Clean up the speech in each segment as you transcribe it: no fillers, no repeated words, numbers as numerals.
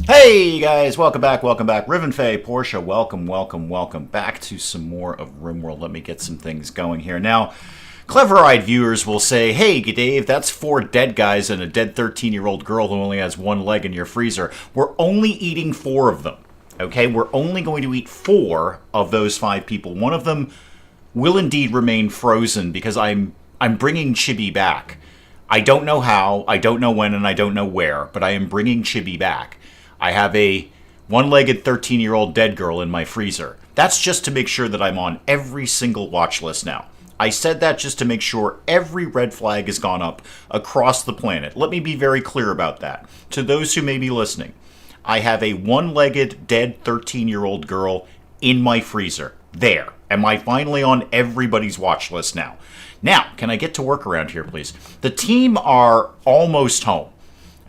Hey guys, welcome back. Riven Faye, Portia, welcome back to some more of RimWorld. Let me get some things going here. Now, clever-eyed viewers will say, hey, Dave, that's 4 dead guys and a dead 13-year-old girl who only has 1 leg in your freezer. We're only eating 4 of them, okay? We're only going to eat 4 of those 5 people. One of them will indeed remain frozen because I'm bringing Chibi back. I don't know how, I don't know when, and I don't know where, but I am bringing Chibi back. I have a 1-legged 13-year-old dead girl in my freezer. That's just to make sure that I'm on every single watch list now. I said that just to make sure every red flag has gone up across the planet. Let me be very clear about that. To those who may be listening, I have a 1-legged dead 13-year-old girl in my freezer. There. Am I finally on everybody's watch list now? Now, can I get to work around here, please? The team are almost home.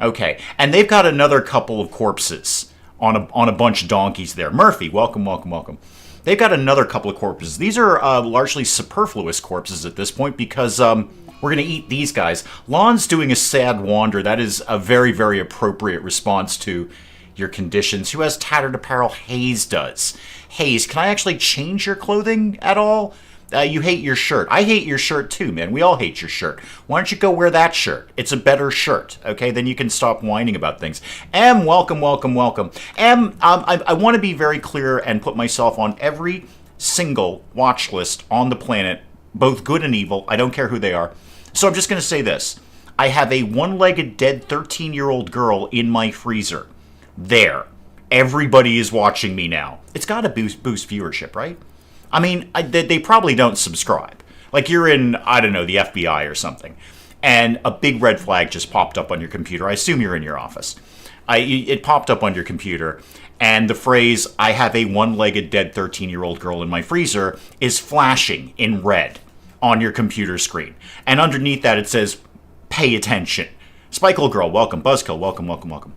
Okay, and they've got another couple of corpses on a bunch of donkeys there. Murphy, welcome. They've got another couple of corpses. These are largely superfluous corpses at this point because we're going to eat these guys. Lon's doing a sad wander. That is a very, very appropriate response to your conditions. Who has tattered apparel? Hayes does. Hayes, can I actually change your clothing at all? You hate your shirt. I hate your shirt too, man. We all hate your shirt. Why don't you go wear that shirt? It's a better shirt, okay? Then you can stop whining about things. M, welcome. M, I want to be very clear and put myself on every single watch list on the planet, both good and evil. I don't care who they are. So I'm just going to say this. I have a 1-legged dead 13-year-old girl in my freezer. There. Everybody is watching me now. It's got to boost viewership, right? I mean, they probably don't subscribe. Like you're in, I don't know, the FBI or something, and a big red flag just popped up on your computer. I assume you're in your office. It popped up on your computer, and the phrase, I have a 1-legged dead 13-year-old girl in my freezer, is flashing in red on your computer screen. And underneath that it says, pay attention. Spikeable Girl, welcome. Buzzkill, welcome.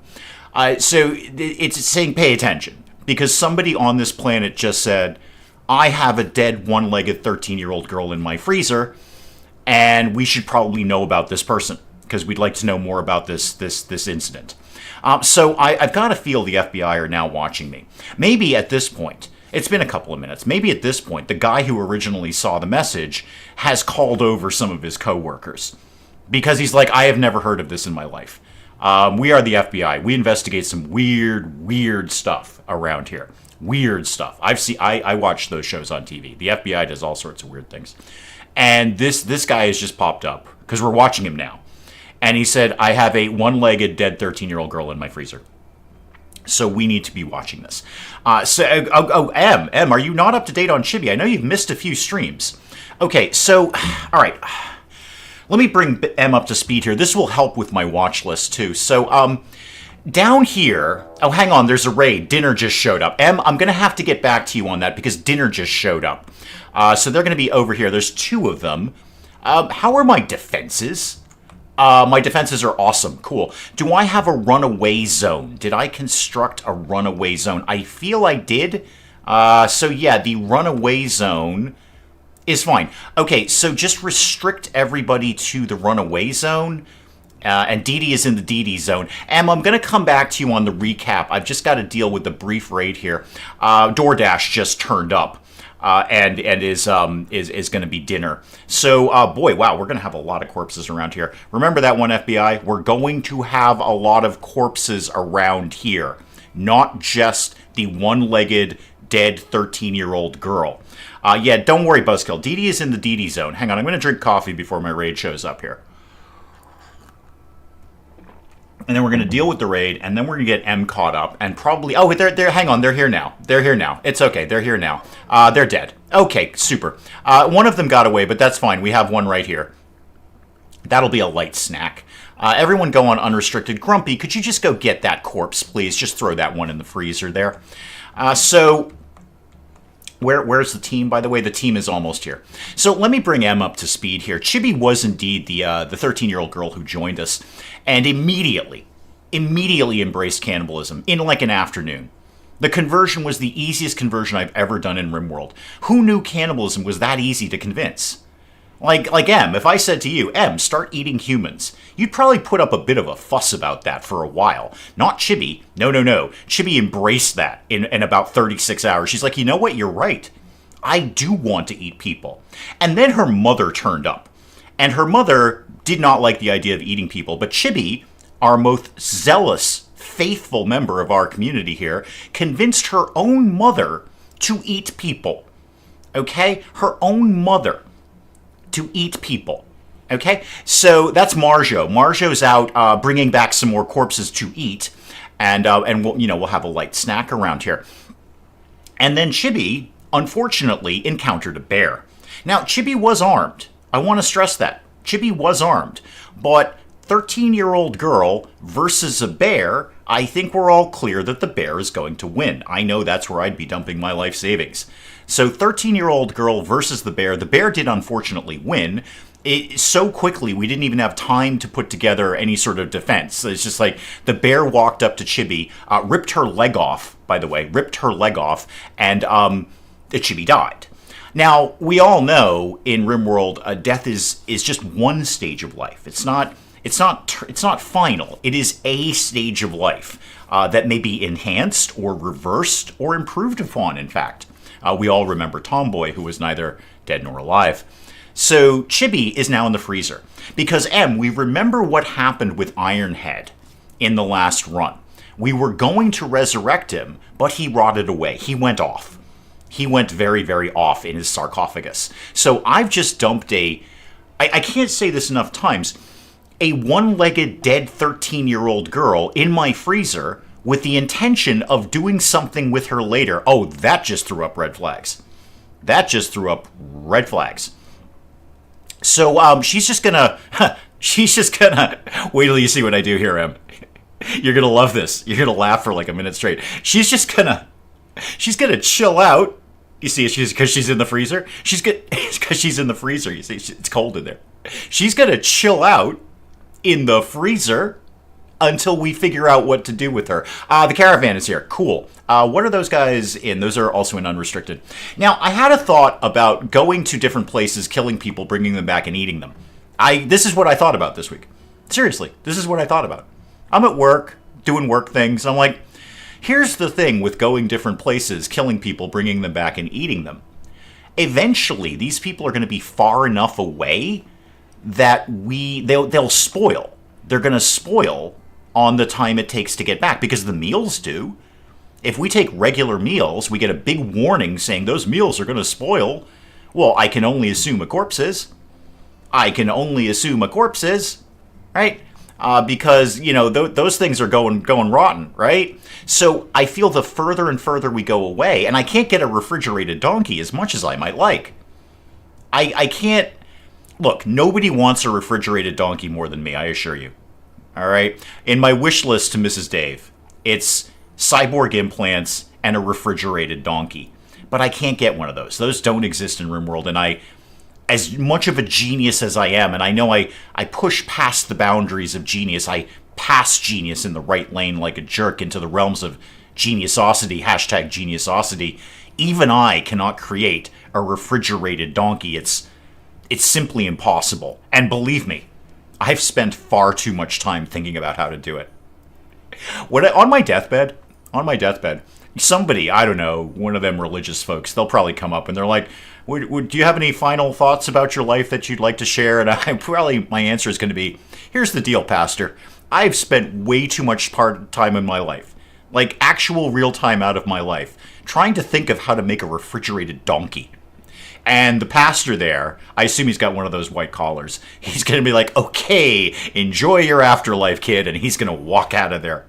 So it's saying pay attention, because somebody on this planet just said, I have a dead 1-legged 13-year-old girl in my freezer, and we should probably know about this person, because we'd like to know more about this incident. So I've got to feel the FBI are now watching me. Maybe at this point, it's been a couple of minutes, maybe at this point, the guy who originally saw the message has called over some of his coworkers, because he's like, I have never heard of this in my life. We are the FBI. We investigate some weird stuff around here. Weird stuff. I watch those shows on TV. The FBI does all sorts of weird things. And this guy has just popped up, because we're watching him now. And he said, I have a 1-legged dead 13-year-old girl in my freezer. So we need to be watching this. M, are you not up to date on Chibi? I know you've missed a few streams. Okay, so, all right. Let me bring M up to speed here. This will help with my watch list, too. So, down here, oh, hang on, there's a raid. Dinner just showed up. M, I'm going to have to get back to you on that because dinner just showed up. So they're going to be over here. There's 2 of them. How are my defenses? My defenses are awesome. Cool. Do I have a runaway zone? Did I construct a runaway zone? I feel I did. So yeah, the runaway zone is fine. Okay, so just restrict everybody to the runaway zone. And Dee Dee is in the Dee Dee zone. I'm going to come back to you on the recap. I've just got to deal with the brief raid here. DoorDash just turned up and is going to be dinner. So, boy, wow, we're going to have a lot of corpses around here. Remember that one, FBI? We're going to have a lot of corpses around here, not just the 1-legged dead 13-year-old girl. Yeah, don't worry, Buzzkill. Dee Dee is in the Dee Dee zone. Hang on, I'm going to drink coffee before my raid shows up here. And then we're going to deal with the raid, and then we're going to get M caught up, and probably... Oh, they're hang on, they're here now. It's okay, they're here now. They're dead. Okay, super. One of them got away, but that's fine. We have one right here. That'll be a light snack. Everyone go on unrestricted. Grumpy, could you just go get that corpse, please? Just throw that one in the freezer there. So... Where's the team, by the way? The team is almost here. So let me bring M up to speed here. Chibi was indeed the 13-year-old girl who joined us, and immediately embraced cannibalism in like an afternoon. The conversion was the easiest conversion I've ever done in RimWorld. Who knew cannibalism was that easy to convince? Like M, if I said to you, M, start eating humans, you'd probably put up a bit of a fuss about that for a while. Not Chibi. No. Chibi embraced that in about 36 hours. She's like, you know what? You're right. I do want to eat people. And then her mother turned up. And her mother did not like the idea of eating people. But Chibi, our most zealous, faithful member of our community here, convinced her own mother to eat people. Okay? Her own mother to eat people. Okay? So that's Marjo. Marjo's out bringing back some more corpses to eat. And we'll have a light snack around here. And then Chibi, unfortunately, encountered a bear. Now, Chibi was armed. I want to stress that. Chibi was armed. But 13-year-old girl versus a bear, I think we're all clear that the bear is going to win. I know that's where I'd be dumping my life savings. So 13-year-old girl versus the bear. The bear did unfortunately win. So quickly, we didn't even have time to put together any sort of defense. It's just like the bear walked up to Chibi, ripped her leg off, by the way, and Chibi died. Now, we all know in RimWorld, death is just one stage of life. It's not final. It is a stage of life that may be enhanced or reversed or improved upon, in fact. We all remember Tomboy, who was neither dead nor alive. So Chibi is now in the freezer. Because, M, we remember what happened with Ironhead in the last run. We were going to resurrect him, but he rotted away. He went off. He went very, very off in his sarcophagus. So I've just dumped I can't say this enough times, a one-legged dead 13-year-old girl in my freezer with the intention of doing something with her later. Oh, that just threw up red flags. So she's just gonna wait till you see what I do here, Em. You're gonna love this. You're gonna laugh for like a minute straight. She's gonna chill out. You see, because she's in the freezer. Because she's in the freezer. You see, it's cold in there. She's gonna chill out in the freezer until we figure out what to do with her. The caravan is here. Cool. What are those guys in? Those are also in unrestricted. Now, I had a thought about going to different places, killing people, bringing them back, and eating them. This is what I thought about this week. Seriously, this is what I thought about. I'm at work, doing work things. I'm like, here's the thing with going different places, killing people, bringing them back, and eating them. Eventually, these people are going to be far enough away that they'll spoil. They're going to spoil on the time it takes to get back, because the meals do. If we take regular meals, we get a big warning saying those meals are going to spoil. Well, I can only assume a corpse is. Right? Because, those things are going rotten, right? So I feel the further and further we go away, and I can't get a refrigerated donkey as much as I might like. I can't. Look, nobody wants a refrigerated donkey more than me, I assure you. All right? In my wish list to Mrs. Dave, it's cyborg implants and a refrigerated donkey. But I can't get one of those. Those don't exist in RimWorld, and as much of a genius as I am, and I know I push past the boundaries of genius, I pass genius in the right lane like a jerk into the realms of geniusosity, #geniusosity, even I cannot create a refrigerated donkey. It's simply impossible. And believe me, I've spent far too much time thinking about how to do it. On my deathbed, somebody, I don't know, one of them religious folks, they'll probably come up and they're like, do you have any final thoughts about your life that you'd like to share? And my answer is going to be, here's the deal, Pastor. I've spent way too much time in my life, like actual real time out of my life, trying to think of how to make a refrigerated donkey. And the pastor there, I assume he's got one of those white collars. He's going to be like, okay, enjoy your afterlife, kid. And he's going to walk out of there.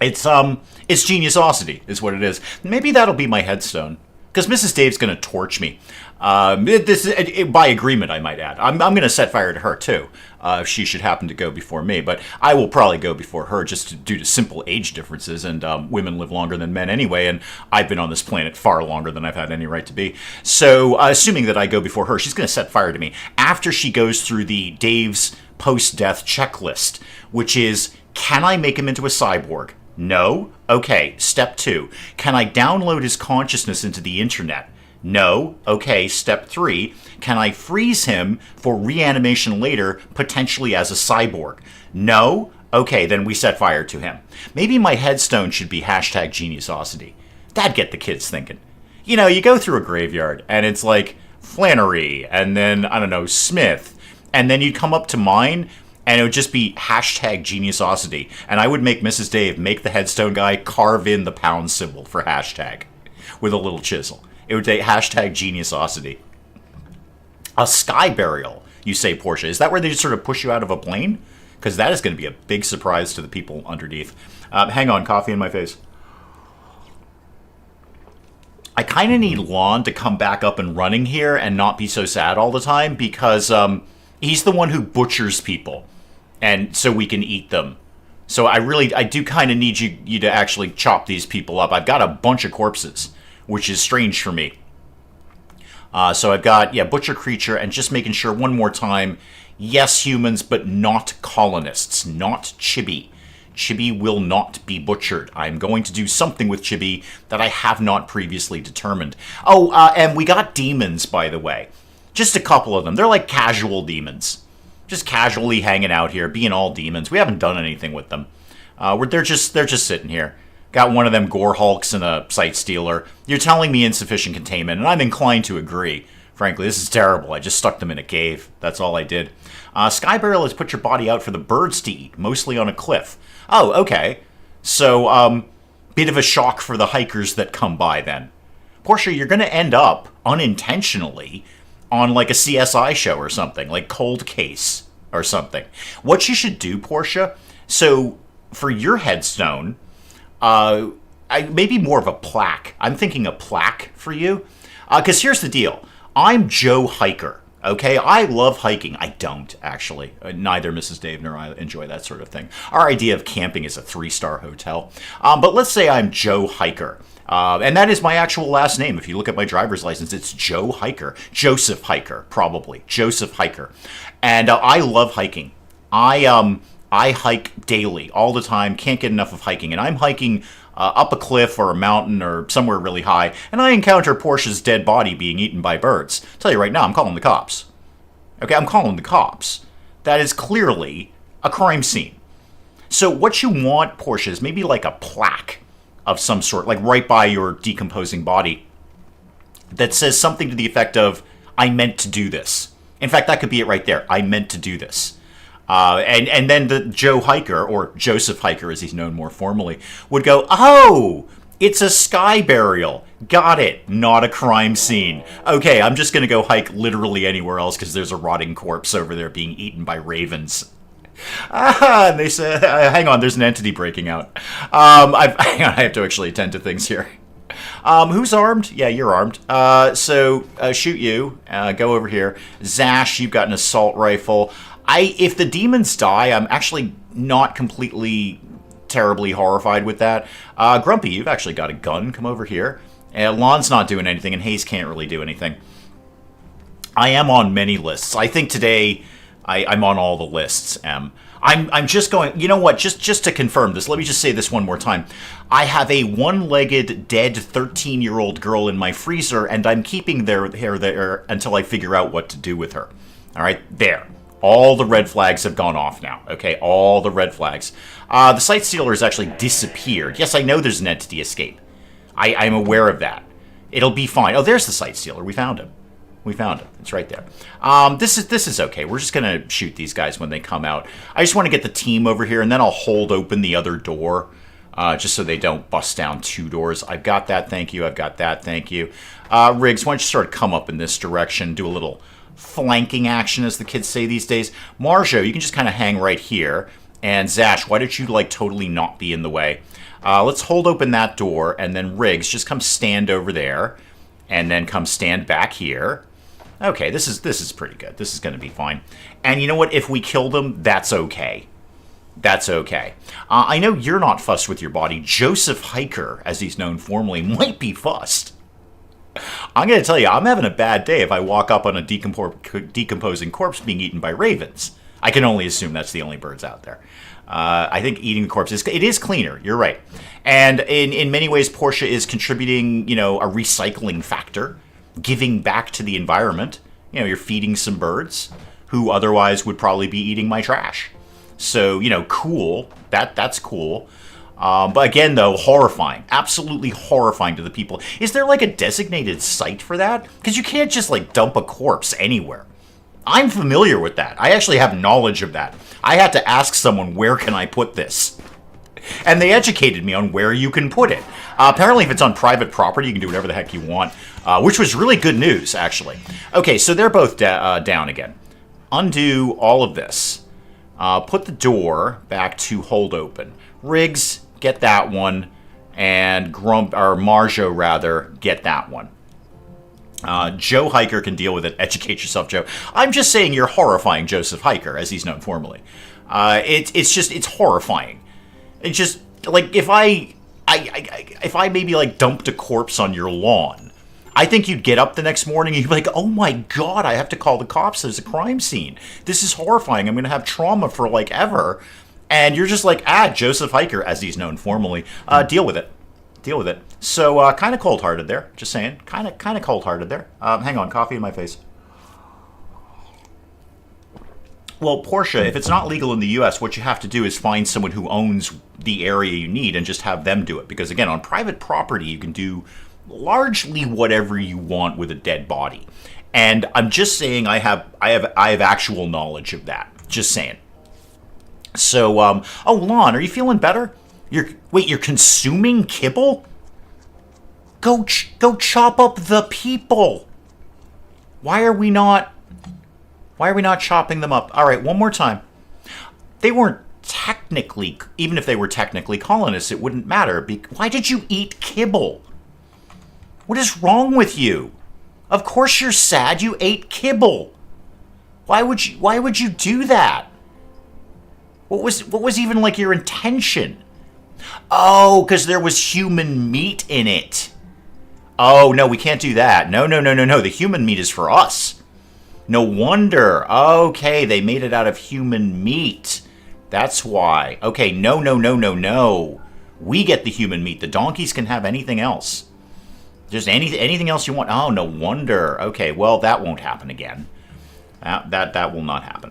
It's geniusosity is what it is. Maybe that'll be my headstone. Because Mrs. Dave's going to torch me. This is by agreement, I might add. I'm going to set fire to her, too, if she should happen to go before me. But I will probably go before her just due to simple age differences. And women live longer than men anyway. And I've been on this planet far longer than I've had any right to be. So assuming that I go before her, she's going to set fire to me after she goes through the Dave's post-death checklist, which is, can I make him into a cyborg? No? Okay, step 2. Can I download his consciousness into the internet? No. Okay, step 3. Can I freeze him for reanimation later, potentially as a cyborg? No. Okay, then we set fire to him. Maybe my headstone should be hashtag geniusosity. That'd get the kids thinking. You know, you go through a graveyard, and it's like Flannery, and then, I don't know, Smith, and then you'd come up to mine, and it would just be hashtag geniusosity. And I would make Mrs. Dave make the headstone guy carve in the pound symbol for hashtag with a little chisel. It would say hashtag geniusosity. A sky burial, you say, Portia. Is that where they just sort of push you out of a plane? Because that is going to be a big surprise to the people underneath. Hang on, coffee in my face. I kind of need Lon to come back up and running here and not be so sad all the time, because he's the one who butchers people, and so we can eat them. So I do kind of need you to actually chop these people up. I've got a bunch of corpses, which is strange for me. So I've got, butcher creature, and just making sure one more time, yes, humans, but not colonists, not Chibi. Chibi will not be butchered. I'm going to do something with Chibi that I have not previously determined. Oh, and we got demons, by the way. Just a couple of them. They're like casual demons. Just casually hanging out here, being all demons. We haven't done anything with them. They're just sitting here. Got one of them gore hulks and a sight stealer. You're telling me insufficient containment, and I'm inclined to agree. Frankly, this is terrible. I just stuck them in a cave. That's all I did. Sky Burial has put your body out for the birds to eat, mostly on a cliff. Oh, okay. So, bit of a shock for the hikers that come by then. Portia, you're going to end up, unintentionally, on like a CSI show or something, like Cold Case or something. What you should do, Portia, so for your headstone, maybe more of a plaque. I'm thinking a plaque for you. Because here's the deal. I'm Joe Hiker, okay? I love hiking. I don't, actually. Neither Mrs. Dave nor I enjoy that sort of thing. Our idea of camping is a 3-star hotel. But let's say I'm Joe Hiker. And that is my actual last name. If you look at my driver's license, it's Joe Hiker. Joseph Hiker, probably. Joseph Hiker. And I love hiking. I hike daily, all the time, can't get enough of hiking. And I'm hiking up a cliff or a mountain or somewhere really high, and I encounter Portia's dead body being eaten by birds. I'll tell you right now, I'm calling the cops. Okay, I'm calling the cops. That is clearly a crime scene. So what you want, Portia, is maybe like a plaque of some sort, like right by your decomposing body, that says something to the effect of, I meant to do this. In fact, that could be it right there. I meant to do this. And then the Joe Hiker, or Joseph Hiker as he's known more formally, would go, oh, it's a sky burial. Got it. Not a crime scene. Okay, I'm just going to go hike literally anywhere else because there's a rotting corpse over there being eaten by ravens. And they said, hang on, there's an entity breaking out. I have to actually attend to things here. Who's armed? Yeah, you're armed. So shoot you. Go over here. Zash, you've got an assault rifle. If the demons die, I'm actually not completely terribly horrified with that. Grumpy, you've actually got a gun. Come over here. Lon's not doing anything, and Hayes can't really do anything. I am on many lists. I think today I'm on all the lists, Em. I'm just going... You know what? Just to confirm this, let me just say this one more time. I have a one-legged, dead 13-year-old girl in my freezer, and I'm keeping her there until I figure out what to do with her. All right? There. All the red flags have gone off now, okay? All the red flags. The Sight Stealer has actually disappeared. Yes, I know there's an entity escape. I'm aware of that. It'll be fine. Oh, there's the Sight Stealer. We found him. We found him. It's right there. This is okay. We're just going to shoot these guys when they come out. I just want to get the team over here, and then I'll hold open the other door, just so they don't bust down 2 doors. I've got that, thank you. I've got that, thank you. Riggs, why don't you sort of come up in this direction, do a little flanking action, as the kids say these days. Marjo, you can just kind of hang right here. And Zash, why don't you, like, totally not be in the way? Let's hold open that door, and then Riggs, just come stand over there, and then come stand back here. Okay, this is pretty good. This is going to be fine. And you know what? If we kill them, that's okay. That's okay. I know you're not fussed with your body. Joseph Hiker, as he's known formally, might be fussed. I'm going to tell you, I'm having a bad day if I walk up on a decomposing corpse being eaten by ravens. I can only assume that's the only birds out there. I think eating the corpse is cleaner. You're right. And in many ways, Portia is contributing, a recycling factor. giving back to the environment. You know, you're feeding some birds who otherwise would probably be eating my trash. So, you know, cool. That's cool. But again, though, horrifying. Absolutely horrifying to the people. Is there like a designated site for that? Because you can't just like dump a corpse anywhere. I'm familiar with that. I actually have knowledge of that. I had to ask someone, where can I put this? And they educated me on where you can put it. Apparently, if it's on private property, you can do whatever the heck you want, which was really good news, actually. Okay, so they're both down again. Undo all of this. Put the door back to hold open. Riggs, get that one. And Marjo, rather, get that one. Joe Hiker can deal with it. Educate yourself, Joe. I'm just saying you're horrifying Joseph Hiker, as he's known formally. It's horrifying. It's just, like, if I maybe, like, dumped a corpse on your lawn, I think you'd get up the next morning and you'd be like, oh my god, I have to call the cops. There's a crime scene. This is horrifying. I'm going to have trauma for, like, ever. And you're just like, Joseph Hiker, as he's known formally, deal with it. Deal with it. So, kind of cold-hearted there. Just saying. Kind of cold-hearted there. Hang on, coffee in my face. Well, Portia, if it's not legal in the U.S., what you have to do is find someone who owns the area you need and just have them do it. Because, again, on private property, you can do largely whatever you want with a dead body. And I'm just saying I have actual knowledge of that. Just saying. So, oh, Lon, are you feeling better? You're consuming kibble? Go chop up the people. Why are we not chopping them up? All right, one more time. They weren't technically, even if they were technically colonists, it wouldn't matter. Why did you eat kibble? What is wrong with you? Of course you're sad. You ate kibble. Why would you do that? What was even like your intention? Oh, because there was human meat in it. Oh, no, we can't do that. No. The human meat is for us. No wonder. Okay, they made it out of human meat. That's why. Okay, no. We get the human meat. The donkeys can have anything else. Just anything else you want. Oh, no wonder. Okay, well, that won't happen again. That will not happen.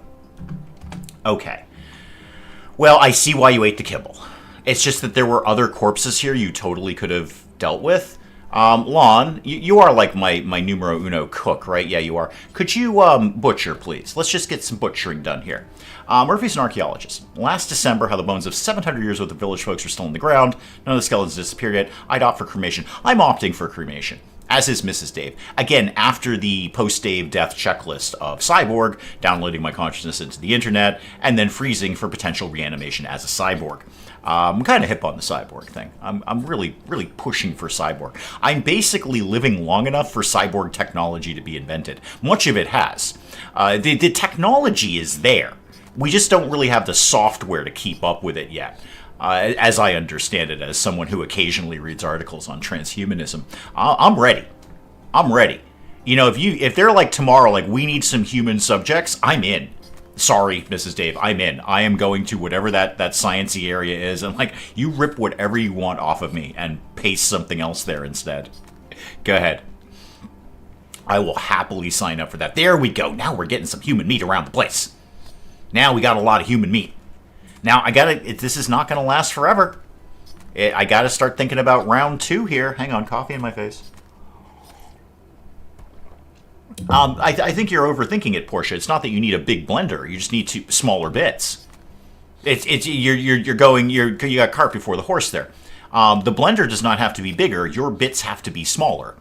Okay. Well, I see why you ate the kibble. It's just that there were other corpses here you totally could have dealt with. Lon, you are like my numero uno cook, right? Yeah, you are. Could you butcher, please? Let's just get some butchering done here. Murphy's an archaeologist. Last December, how the bones of 700 years worth of village folks are still in the ground. None of the skeletons disappeared yet. I'd opt for cremation. I'm opting for cremation. As is Mrs. Dave. Again, after the post-Dave death checklist of Cyborg, downloading my consciousness into the internet, and then freezing for potential reanimation as a cyborg. I'm kind of hip on the cyborg thing. I'm really pushing for cyborg. I'm basically living long enough for cyborg technology to be invented. Much of it has. The technology is there. We just don't really have the software to keep up with it yet. As I understand it, as someone who occasionally reads articles on transhumanism, I'm ready. I'm ready. You know, if they're like tomorrow, like we need some human subjects, I'm in. Sorry, Mrs. Dave, I'm in. I am going to whatever that sciencey area is, and like you rip whatever you want off of me and paste something else there instead. Go ahead. I will happily sign up for that. There we go. Now we're getting some human meat around the place. Now we got a lot of human meat. Now, this is not going to last forever. I got to start thinking about round 2 here. Hang on, coffee in my face. I think you're overthinking it, Portia. It's not that you need a big blender. You just need smaller bits. You got cart before the horse there. The blender does not have to be bigger. Your bits have to be smaller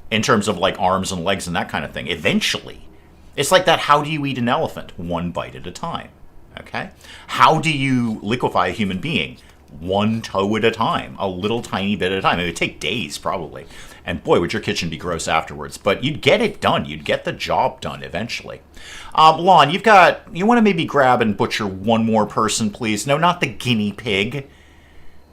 in terms of like arms and legs and that kind of thing. Eventually. It's like that, how do you eat an elephant? One bite at a time. Okay? How do you liquefy a human being? One toe at a time. A little tiny bit at a time. It would take days, probably. And boy, would your kitchen be gross afterwards. But you'd get it done. You'd get the job done eventually. Lon, you want to maybe grab and butcher one more person, please? No, not the guinea pig.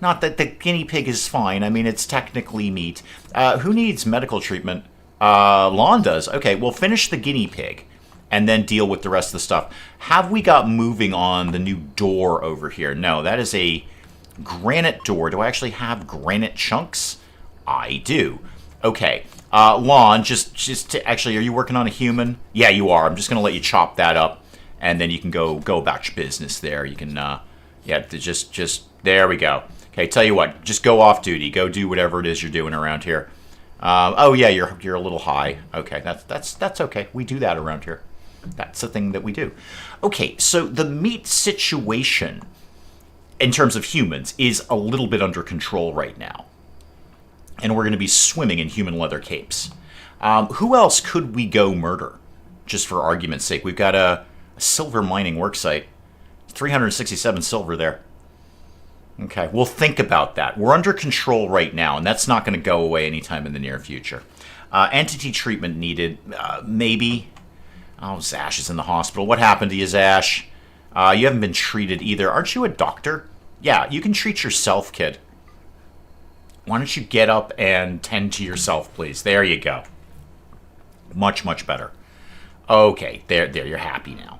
Not that the guinea pig is fine. I mean, it's technically meat. Who needs medical treatment? Lon does. Okay, well, finish the guinea pig. And then deal with the rest of the stuff. Have we got moving on the new door over here? No, that is a granite door. Do I actually have granite chunks? I do. Okay, Lon, actually, are you working on a human? Yeah, you are. I'm just going to let you chop that up, and then you can go about your business there. You can, yeah, just, there we go. Okay, tell you what, just go off duty. Go do whatever it is you're doing around here. Oh, yeah, you're a little high. Okay, that's okay. We do that around here. That's the thing that we do. Okay, so the meat situation, in terms of humans, is a little bit under control right now. And we're going to be swimming in human leather capes. Who else could we go murder? Just for argument's sake. We've got a silver mining worksite. 367 silver there. Okay, we'll think about that. We're under control right now, and that's not going to go away anytime in the near future. Entity treatment needed. Maybe. Oh, Zash is in the hospital. What happened to you, Zash? You haven't been treated either. Aren't you a doctor? Yeah, you can treat yourself, kid. Why don't you get up and tend to yourself, please? There you go. Much, much better. Okay, there, you're happy now.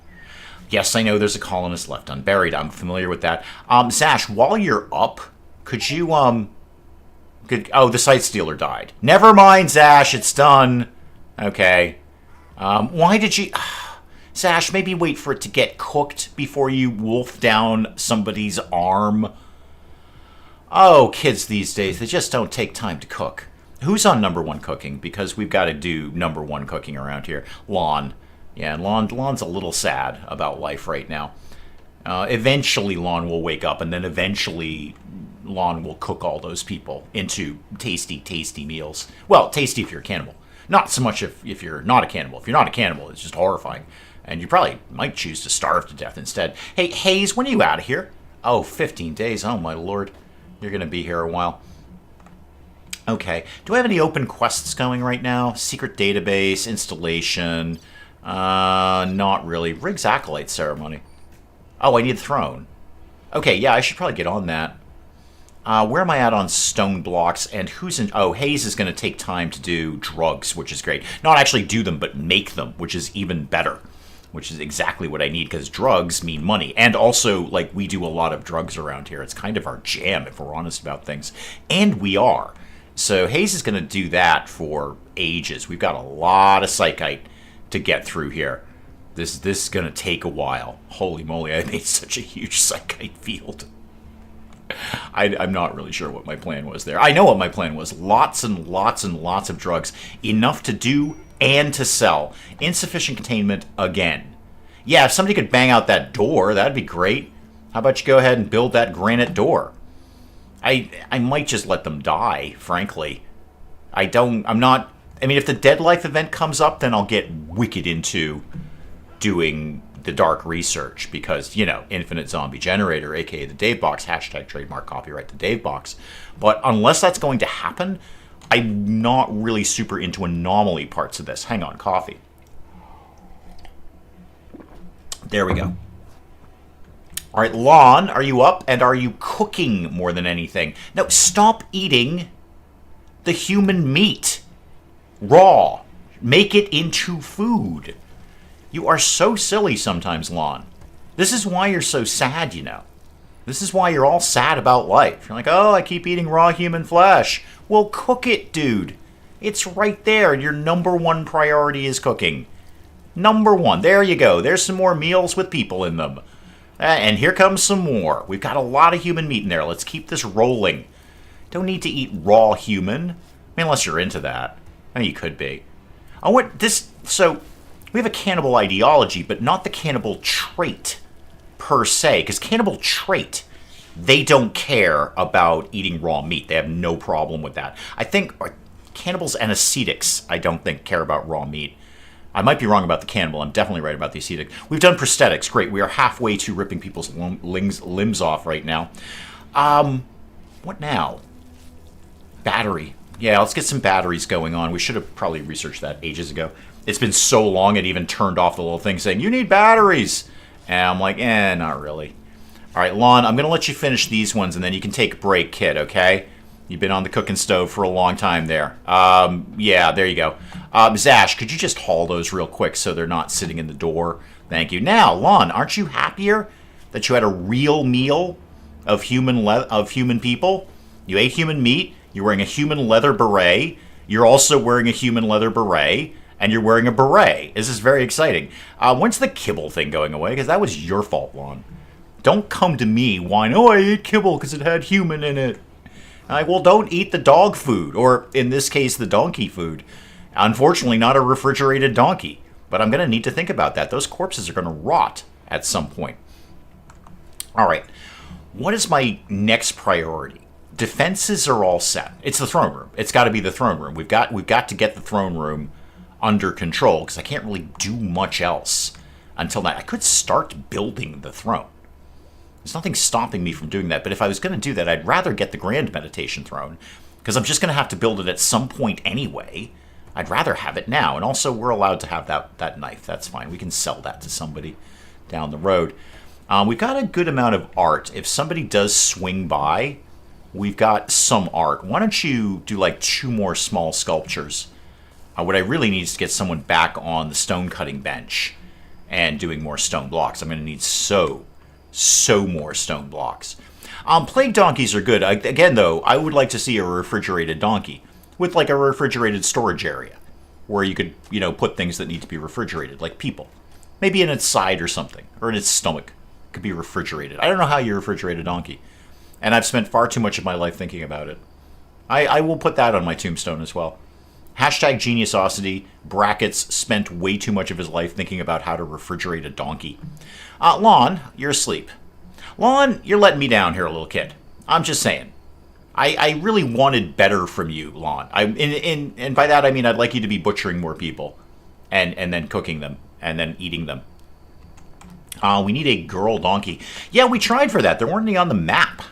Yes, I know there's a colonist left unburied. I'm familiar with that. Zash, while you're up, could you, oh, the Sight Stealer died. Never mind, Zash, it's done. Okay. Why did you... Zash, maybe wait for it to get cooked before you wolf down somebody's arm. Oh, kids these days, they just don't take time to cook. Who's on #1 cooking? Because we've got to do #1 cooking around here. Lon. Yeah, Lon's a little sad about life right now. Eventually, Lon will wake up, and then eventually Lon will cook all those people into tasty, tasty meals. Well, tasty if you're a cannibal. Not so much if you're not a cannibal. If you're not a cannibal, it's just horrifying. And you probably might choose to starve to death instead. Hey, Hayes, when are you out of here? Oh, 15 days. Oh, my lord. You're going to be here a while. Okay. Do I have any open quests going right now? Secret database, installation. Not really. Riggs Acolyte ceremony. Oh, I need a throne. Okay, yeah, I should probably get on that. Where am I at on stone blocks? And who's in... Oh, Hayes is going to take time to do drugs, which is great. Not actually do them, but make them, which is even better. Which is exactly what I need, because drugs mean money. And also, like, we do a lot of drugs around here. It's kind of our jam, if we're honest about things. And we are. So Hayes is going to do that for ages. We've got a lot of psychite to get through here. This is going to take a while. Holy moly, I made such a huge psychite field. I'm not really sure what my plan was there. I know what my plan was. Lots and lots and lots of drugs. Enough to do and to sell. Insufficient containment again. Yeah, if somebody could bang out that door, that'd be great. How about you go ahead and build that granite door? I might just let them die, frankly. I mean, if the Dead Life event comes up, then I'll get wicked into doing the dark research, because, you know, Infinite Zombie Generator, aka the Dave Box, hashtag trademark copyright the Dave Box. But unless that's going to happen, I'm not really super into anomaly parts of this. Hang on, coffee. There we go. All right, Lon, are you up? And are you cooking more than anything? No, stop eating the human meat raw. Make it into food. You are so silly sometimes, Lon. This is why you're so sad, you know. This is why you're all sad about life. You're like, oh, I keep eating raw human flesh. Well, cook it, dude. It's right there. Your #1 priority is cooking. #1. There you go. There's some more meals with people in them. And here comes some more. We've got a lot of human meat in there. Let's keep this rolling. Don't need to eat raw human. I mean, unless you're into that. I mean, you could be. I want this... So, we have a cannibal ideology, but not the cannibal trait, per se. Because cannibal trait, they don't care about eating raw meat. They have no problem with that. I think cannibals and ascetics, I don't think, care about raw meat. I might be wrong about the cannibal. I'm definitely right about the ascetic. We've done prosthetics. Great. We are halfway to ripping people's limbs off right now. What now? Battery. Yeah, let's get some batteries going on. We should have probably researched that ages ago. It's been so long it even turned off the little thing saying, you need batteries. And I'm like, not really. All right, Lon, I'm going to let you finish these ones, and then you can take a break, kid, okay? You've been on the cooking stove for a long time there. Yeah, there you go. Zash, could you just haul those real quick so they're not sitting in the door? Thank you. Now, Lon, aren't you happier that you had a real meal of human people? You ate human meat. You're wearing a human leather beret. You're also wearing a human leather beret, and you're wearing a beret. This is very exciting. When's the kibble thing going away? Because that was your fault, Lon. Don't come to me whine, oh, I ate kibble because it had human in it. Like, well, don't eat the dog food, or in this case, the donkey food. Unfortunately, not a refrigerated donkey. But I'm going to need to think about that. Those corpses are going to rot at some point. All right. What is my next priority? Defenses are all set. It's the throne room. It's got to be the throne room. We've got to get the throne room under control, because I can't really do much else until that. I could start building the throne. There's nothing stopping me from doing that, but if I was going to do that, I'd rather get the Grand Meditation Throne, because I'm just going to have to build it at some point anyway. I'd rather have it now, and also we're allowed to have that knife. That's fine. We can sell that to somebody down the road. We've got a good amount of art. If somebody does swing by, we've got some art. Why don't you do like 2 more small sculptures? What I really need is to get someone back on the stone cutting bench and doing more stone blocks. I'm going to need so more stone blocks. Plague donkeys are good. Again, though, I would like to see a refrigerated donkey with like a refrigerated storage area where you could, put things that need to be refrigerated, like people. Maybe in its side or something, or in its stomach. It could be refrigerated. I don't know how you refrigerate a donkey. And I've spent far too much of my life thinking about it. I will put that on my tombstone as well. Hashtag Geniusosity, brackets, spent way too much of his life thinking about how to refrigerate a donkey. Lon, you're asleep. Lon, you're letting me down here, little kid. I'm just saying. I really wanted better from you, Lon. And by that I mean I'd like you to be butchering more people. And then cooking them. And then eating them. We need a girl donkey. Yeah, we tried for that. There weren't any on the map.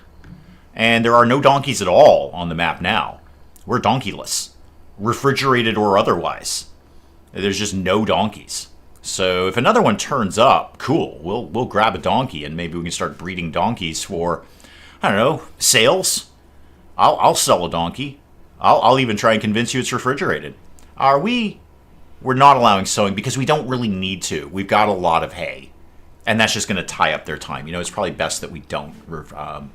And there are no donkeys at all on the map now. We're donkeyless. Refrigerated or otherwise. There's just no donkeys. So if another one turns up, cool. We'll grab a donkey and maybe we can start breeding donkeys for, I don't know, sales. I'll sell a donkey. I'll even try and convince you it's refrigerated. We're not allowing sowing because we don't really need to. We've got a lot of hay. And that's just going to tie up their time. It's probably best that we don't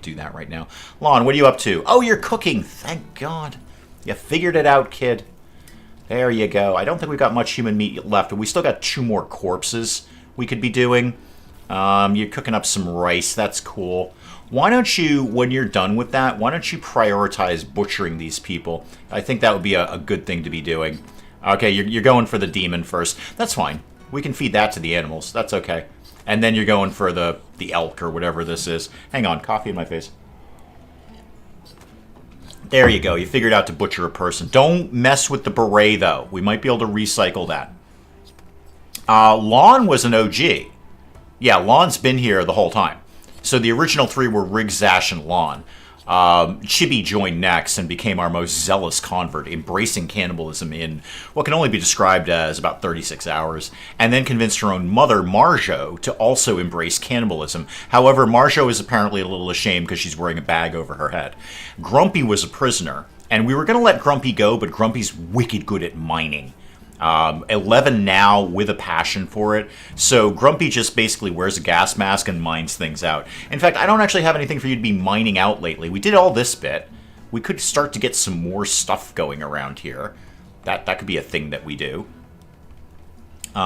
do that right now. Lon, what are you up to? Oh, you're cooking. Thank God. You figured it out, kid. There you go. I don't think we've got much human meat left, but we still got 2 more corpses we could be doing. You're cooking up some rice. That's cool. Why don't you, when you're done with that, why don't you prioritize butchering these people? I think that would be a good thing to be doing. Okay, you're going for the demon first. That's fine. We can feed that to the animals. That's okay. And then you're going for the elk or whatever this is. Hang on, coffee in my face. There you go. You figured out to butcher a person. Don't mess with the beret, though. We might be able to recycle that. Lon was an OG. Yeah, Lon's been here the whole time. So the original 3 were Rig, Zash, and Lon. Chibi joined next and became our most zealous convert, embracing cannibalism in what can only be described as about 36 hours, and then convinced her own mother, Marjo, to also embrace cannibalism. However, Marjo is apparently a little ashamed because she's wearing a bag over her head. Grumpy was a prisoner, and we were going to let Grumpy go, but Grumpy's wicked good at mining. 11 now with a passion for it. So Grumpy just basically wears a gas mask and mines things out. In fact, I don't actually have anything for you to be mining out lately. We did all this bit. We could start to get some more stuff going around here. That could be a thing that we do.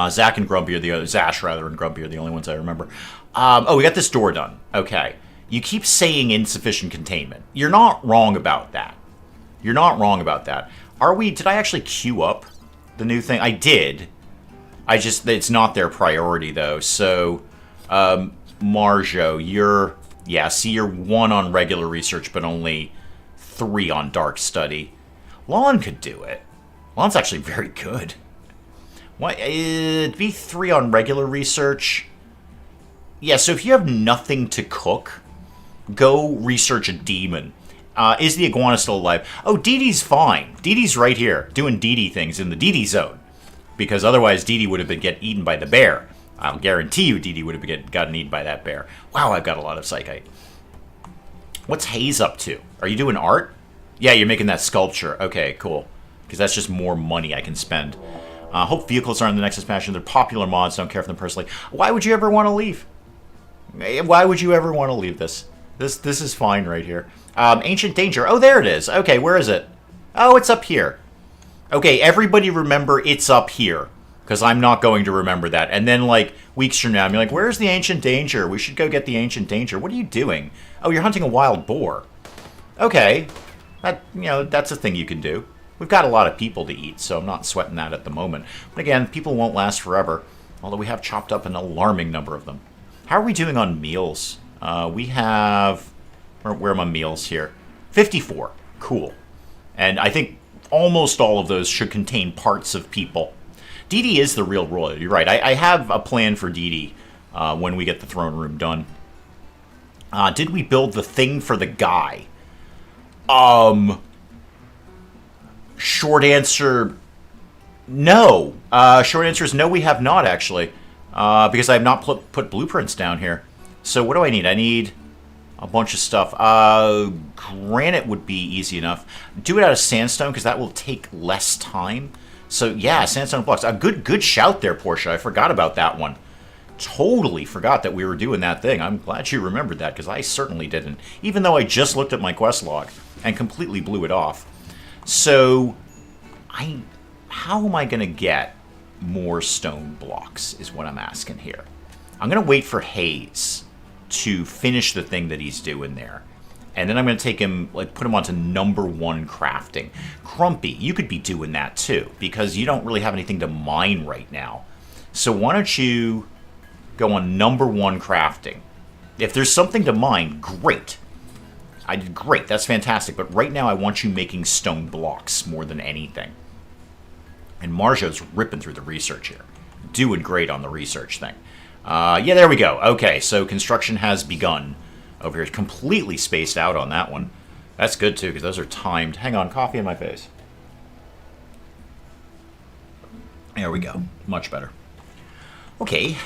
Zach and Grumpy are the other, Zash rather, and Grumpy are the only ones I remember. We got this door done. Okay. You keep saying insufficient containment. You're not wrong about that. You're not wrong about that. Did I actually queue up the new thing? I did. It's not their priority, though. So, Marjo, you're 1 on regular research, but only 3 on dark study. Lon could do it. Lon's actually very good. Why? It'd be 3 on regular research. Yeah, so if you have nothing to cook, go research a demon. Is the iguana still alive? Oh, Dee Dee's fine. Dee Dee's right here, doing Dee Dee things in the Dee Dee zone. Because otherwise Dee Dee would have been eaten by the bear. I'll guarantee you Dee Dee would have gotten eaten by that bear. Wow, I've got a lot of psychite. What's Hayes up to? Are you doing art? Yeah, you're making that sculpture. Okay, cool. Because that's just more money I can spend. Hope vehicles are in the next expansion. They're popular mods, don't care for them personally. Why would you ever want to leave? Why would you ever want to leave this? This is fine right here. Ancient Danger. Oh, there it is. Okay, where is it? Oh, it's up here. Okay, everybody remember it's up here. Because I'm not going to remember that. And then, like, weeks from now, I'm like, where's the ancient danger? We should go get the ancient danger. What are you doing? Oh, you're hunting a wild boar. Okay. That's a thing you can do. We've got a lot of people to eat, so I'm not sweating that at the moment. But again, people won't last forever. Although we have chopped up an alarming number of them. How are we doing on meals? We have... Where are my meals here? 54. Cool. And I think almost all of those should contain parts of people. Dee Dee is the real royal. You're right. I have a plan for Dee Dee when we get the throne room done. Did we build the thing for the guy? Short answer, no. Short answer is no, we have not, actually. Because I have not put blueprints down here. So what do I need? I need a bunch of stuff. Granite would be easy enough. Do it out of sandstone, because that will take less time. So, yeah, sandstone blocks. A good shout there, Portia. I forgot about that one. Totally forgot that we were doing that thing. I'm glad you remembered that, because I certainly didn't. Even though I just looked at my quest log and completely blew it off. So, how am I going to get more stone blocks, is what I'm asking here. I'm going to wait for Hayes to finish the thing that he's doing there. And then I'm going to take him, like, put him onto #1 crafting. Crumpy, you could be doing that too, because you don't really have anything to mine right now. So why don't you go on #1 crafting? If there's something to mine, great. I did great, that's fantastic. But right now I want you making stone blocks more than anything. And Marjo's ripping through the research here. Doing great on the research thing. Yeah, there we go. Okay, so construction has begun. Over here, completely spaced out on that one. That's good too, because those are timed. Hang on, coffee in my face. There we go. Much better. Okay.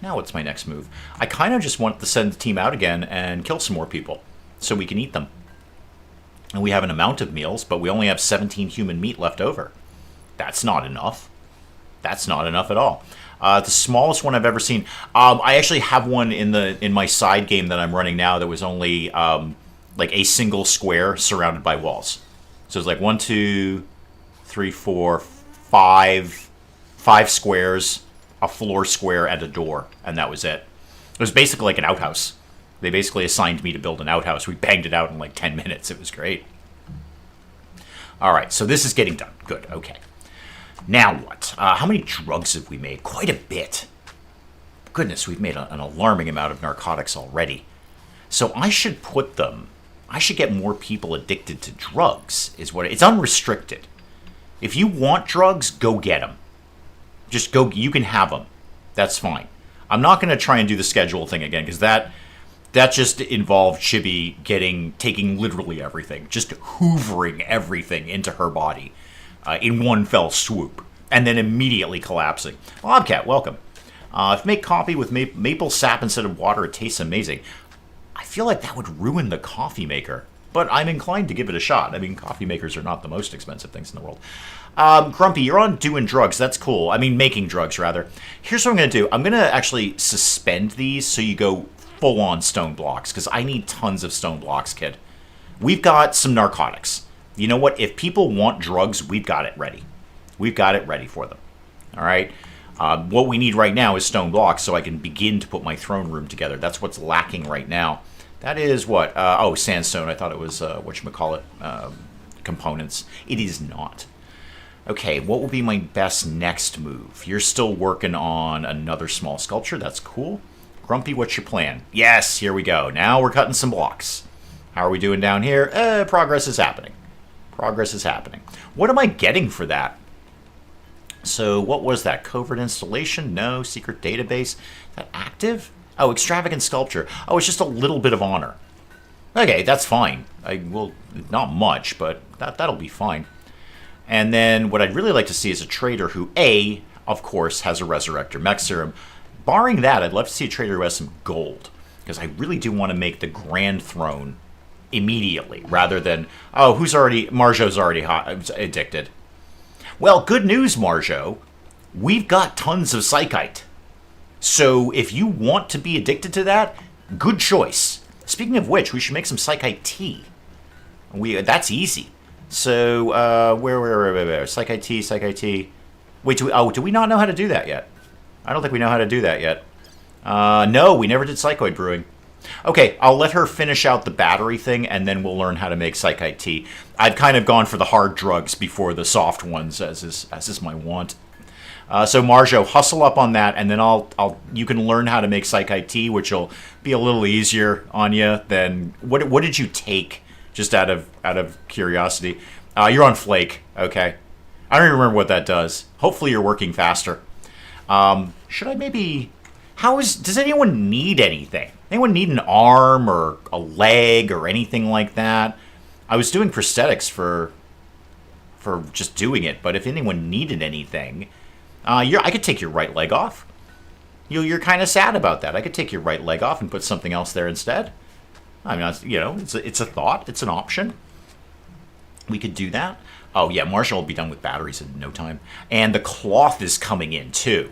Now what's my next move? I kind of just want to send the team out again and kill some more people so we can eat them. And we have an amount of meals, but we only have 17 human meat left over. That's not enough. That's not enough at all. The smallest one I've ever seen. I actually have one in my side game that I'm running now that was only like a single square surrounded by walls. So it's like 1, 2, 3, 4, 5 squares, a floor square, and a door, and that was it. It was basically like an outhouse. They basically assigned me to build an outhouse. We banged it out in like 10 minutes. It was great. All right, so this is getting done. Good. Okay. Now what? How many drugs have we made? Quite a bit. Goodness, we've made an alarming amount of narcotics already. So I should get more people addicted to drugs, is what it's unrestricted. If you want drugs, go get them. Just go, you can have them. That's fine. I'm not going to try and do the schedule thing again, because that just involved Chibi taking literally everything, just hoovering everything into her body. In one fell swoop, and then immediately collapsing. Bobcat, welcome. If you make coffee with maple sap instead of water, it tastes amazing. I feel like that would ruin the coffee maker, but I'm inclined to give it a shot. I mean, coffee makers are not the most expensive things in the world. Grumpy, you're on doing drugs. That's cool. I mean, making drugs, rather. Here's what I'm going to do. I'm going to actually suspend these so you go full-on stone blocks, because I need tons of stone blocks, kid. We've got some narcotics. You know what? If people want drugs, we've got it ready. We've got it ready for them. All right? What we need right now is stone blocks so I can begin to put my throne room together. That's what's lacking right now. That is what? Sandstone. I thought it was, whatchamacallit, components. It is not. Okay, what will be my best next move? You're still working on another small sculpture. That's cool. Grumpy, what's your plan? Yes, here we go. Now we're cutting some blocks. How are we doing down here? Progress is happening. Progress is happening. What am I getting for that? So what was that? Covert installation? No. Secret database? Is that active? Oh, extravagant sculpture. Oh, it's just a little bit of honor. Okay, that's fine. Not much, but that'll be fine. And then what I'd really like to see is a trader who, A, of course, has a resurrector mech serum. Barring that, I'd love to see a trader who has some gold, because I really do want to make the Grand Throne immediately, rather than, Marjo's already addicted. Well, good news, Marjo. We've got tons of psychite. So if you want to be addicted to that, good choice. Speaking of which, we should make some psychite tea. That's easy. So, where? Psych IT, Psych IT. Wait, do we not know how to do that yet? I don't think we know how to do that yet. No, we never did Psychoid Brewing. Okay, I'll let her finish out the battery thing, and then we'll learn how to make Psych IT. I've kind of gone for the hard drugs before the soft ones, as is my want. So Marjo, hustle up on that, and then you can learn how to make Psych IT, which will be a little easier on you than what did you take? Just out of curiosity, you're on Flake. Okay, I don't even remember what that does. Hopefully, you're working faster. Should I maybe? Does anyone need anything? Anyone need an arm or a leg or anything like that? I was doing prosthetics for just doing it, but if anyone needed anything, I could take your right leg off. You're kind of sad about that. I could take your right leg off and put something else there instead. I mean, it's a thought. It's an option. We could do that. Oh yeah, Marshall will be done with batteries in no time, and the cloth is coming in too.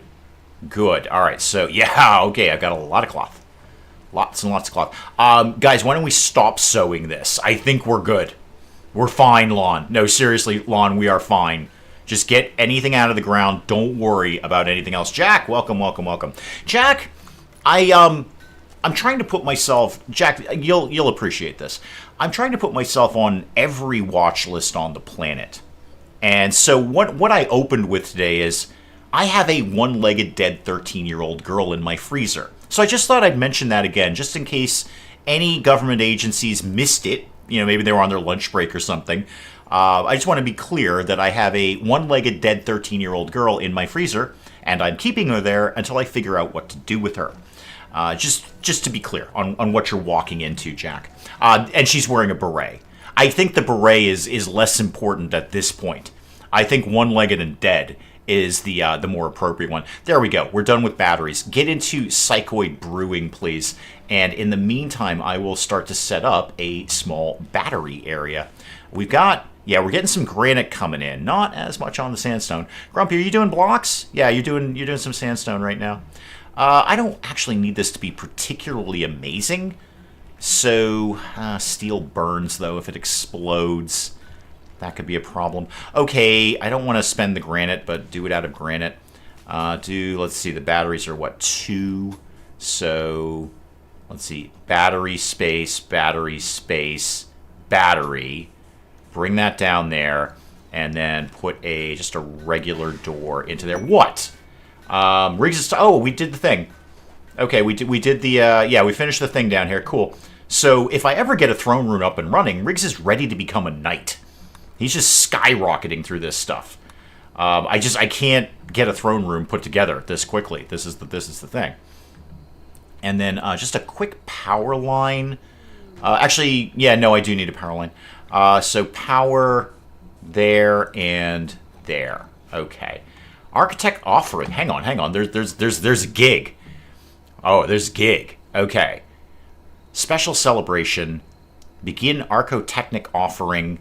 Good. All right. So yeah. Okay. I've got a lot of cloth. Lots and lots of cloth. Guys, why don't we stop sewing this? I think we're good. We're fine, Lon. No, seriously, Lon, we are fine. Just get anything out of the ground. Don't worry about anything else. Jack, welcome, welcome, welcome. Jack, I'm trying to put myself. Jack, you'll appreciate this. I'm trying to put myself on every watch list on the planet. And so what I opened with today is I have a one-legged dead 13-year-old girl in my freezer. So I just thought I'd mention that again, just in case any government agencies missed it. You know, maybe they were on their lunch break or something. I just want to be clear that I have a one-legged dead 13-year-old girl in my freezer, and I'm keeping her there until I figure out what to do with her. Just to be clear on what you're walking into, Jack. And she's wearing a beret. I think the beret is less important at this point. I think one-legged and dead is the more appropriate one. There we go. We're done with batteries. Get into Psychoid Brewing, please. And in the meantime, I will start to set up a small battery area. We're getting some granite coming in. Not as much on the sandstone. Grumpy, are you doing blocks? Yeah, you're doing some sandstone right now. I don't actually need this to be particularly amazing. So, steel burns, though, if it explodes. That could be a problem. Okay, I don't want to spend the granite, but do it out of granite. Let's see, the batteries are what, 2? So, let's see, battery space, battery space, battery. Bring that down there, and then put just a regular door into there. What? Riggs we did the thing. Okay, we did the, we finished the thing down here. Cool. So, if I ever get a throne room up and running, Riggs is ready to become a knight. He's just skyrocketing through this stuff. I can't get a throne room put together this quickly. This is the thing. And then just a quick power line. I do need a power line. So power there and there. Okay. Architect offering. Hang on. There's a gig. Oh, there's a gig. Okay. Special celebration. Begin Archotechnic offering.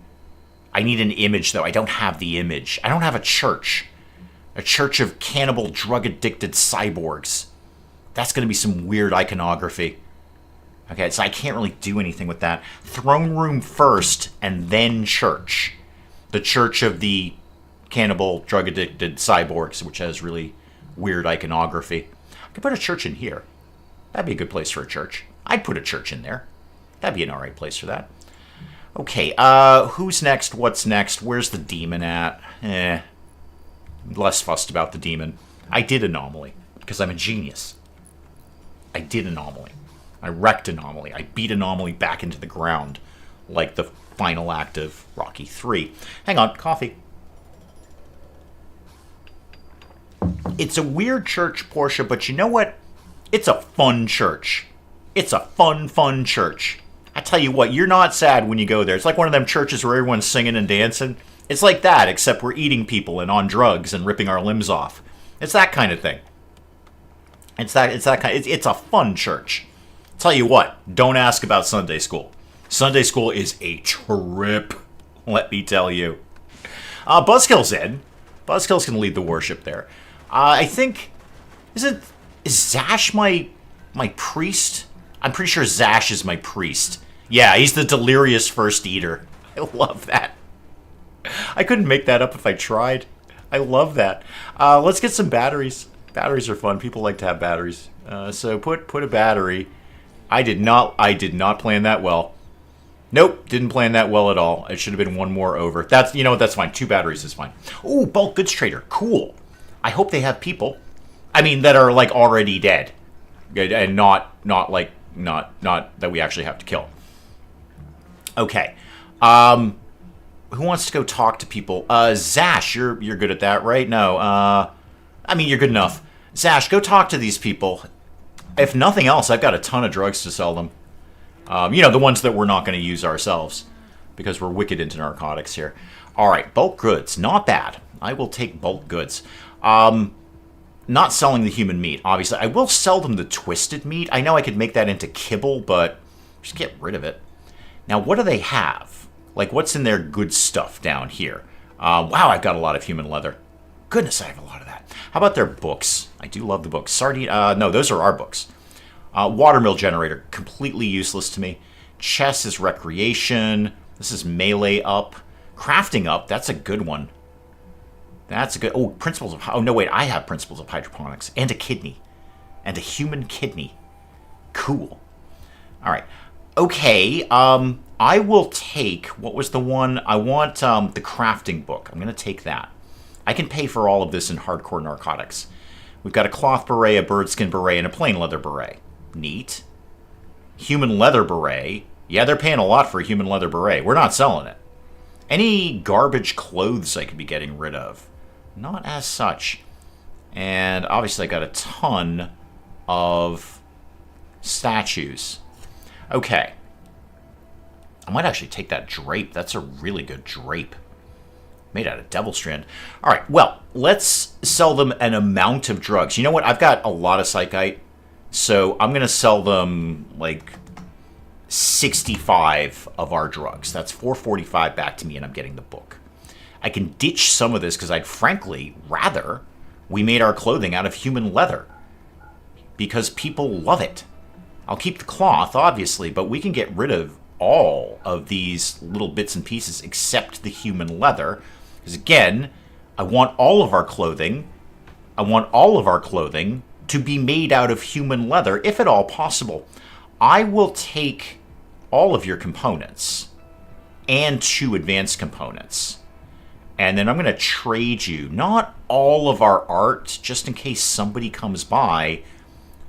I need an image, though. I don't have the image. I don't have a church. A church of cannibal, drug-addicted cyborgs. That's going to be some weird iconography. Okay, so I can't really do anything with that. Throne room first, and then church. The church of the cannibal, drug-addicted cyborgs, which has really weird iconography. I could put a church in here. That'd be a good place for a church. I'd put a church in there. That'd be an alright place for that. Okay, who's next? What's next? Where's the demon at? Less fussed about the demon. I did Anomaly, because I'm a genius. I did Anomaly. I wrecked Anomaly. I beat Anomaly back into the ground, like the final act of Rocky 3. Hang on, coffee. It's a weird church, Portia, but you know what? It's a fun church. It's a fun church. I tell you what, you're not sad when you go there. It's like one of them churches where everyone's singing and dancing. It's like that, except we're eating people and on drugs and ripping our limbs off. It's that kind of thing. It's a fun church. Tell you what, don't ask about Sunday school. Sunday school is a trip, let me tell you. Buzzkill's in. Buzzkill's going to lead the worship there. I think, is Zash my priest? I'm pretty sure Zash is my priest. Yeah, he's the delirious first eater. I love that. I couldn't make that up if I tried. I love that. Let's get some batteries. Batteries are fun. People like to have batteries. So put a battery. I did not plan that well. Nope, didn't plan that well at all. It should have been one more over. That's, you know what, that's fine. 2 batteries is fine. Ooh, bulk goods trader. Cool. I hope they have people. I mean, that are like already dead. And not that we actually have to kill. Okay. Who wants to go talk to people? Zash, you're good at that, right? No. I mean, you're good enough. Zash, go talk to these people. If nothing else, I've got a ton of drugs to sell them. You know, the ones that we're not going to use ourselves. Because we're wicked into narcotics here. Alright, bulk goods. Not bad. I will take bulk goods. Not selling the human meat, obviously. I will sell them the twisted meat. I know I could make that into kibble, but just get rid of it. Now, what do they have? Like, what's in their good stuff down here? Wow, I've got a lot of human leather. Goodness, I have a lot of that. How about their books? I do love the books. Sardine, no, those are our books. Watermill generator, completely useless to me. Chess is recreation. This is melee up. Crafting up, that's a good one. That's a good... Oh, principles of... Oh, no, wait. I have principles of hydroponics. And a kidney. And a human kidney. Cool. All right. Okay. I will take... What was the one? I want the crafting book. I'm going to take that. I can pay for all of this in hardcore narcotics. We've got a cloth beret, a birdskin beret, and a plain leather beret. Neat. Human leather beret. Yeah, they're paying a lot for a human leather beret. We're not selling it. Any garbage clothes I could be getting rid of? Not as such. And obviously I got a ton of statues. Okay. I might actually take that drape. That's a really good drape. Made out of devil strand. Alright, well, let's sell them an amount of drugs. You know what? I've got a lot of psychite. So I'm going to sell them, like, 65 of our drugs. That's 445 back to me, and I'm getting the book. I can ditch some of this because I'd frankly rather we made our clothing out of human leather. Because people love it. I'll keep the cloth, obviously, but we can get rid of all of these little bits and pieces except the human leather. Because again, I want all of our clothing. I want all of our clothing to be made out of human leather, if at all possible. I will take all of your components and 2 advanced components. And then I'm going to trade you, not all of our art, just in case somebody comes by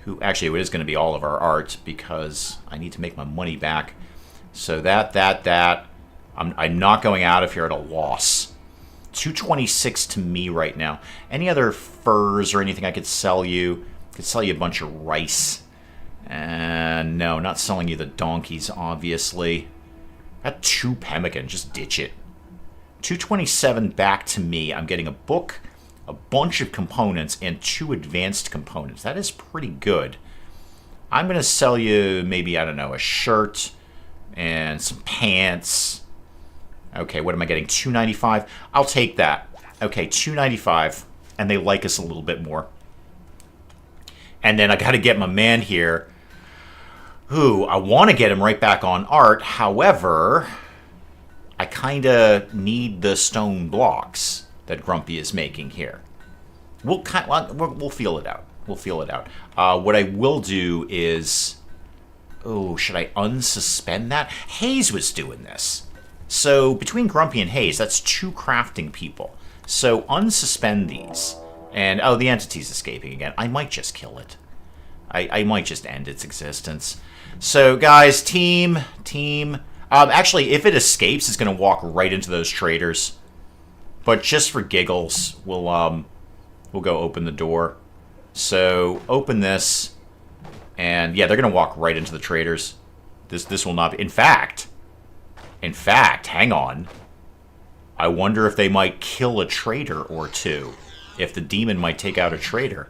who, actually, it is going to be all of our art because I need to make my money back. So I'm not going out of here at a loss. 226 to me right now. Any other furs or anything I could sell you? I could sell you a bunch of rice. And no, not selling you the donkeys, obviously. Got 2 pemmican, just ditch it. 227 back to me. I'm getting a book, a bunch of components, and 2 advanced components. That is pretty good. I'm going to sell you maybe, I don't know, a shirt and some pants. Okay, what am I getting? 295? I'll take that. Okay, 295. And they like us a little bit more. And then I got to get my man here. Who, I want to get him right back on art. However, I kind of need the stone blocks that Grumpy is making here. We'll feel it out. We'll feel it out. What I will do is... Oh, should I unsuspend that? Hayes was doing this. So between Grumpy and Hayes, that's 2 crafting people. So unsuspend these. And, oh, the entity's escaping again. I might just kill it. I might just end its existence. So, guys, team. Actually, if it escapes, it's going to walk right into those traders. But just for giggles, we'll go open the door. So, open this. And, yeah, they're going to walk right into the traders. This will not be... In fact, hang on. I wonder if they might kill a trader or 2. If the demon might take out a trader.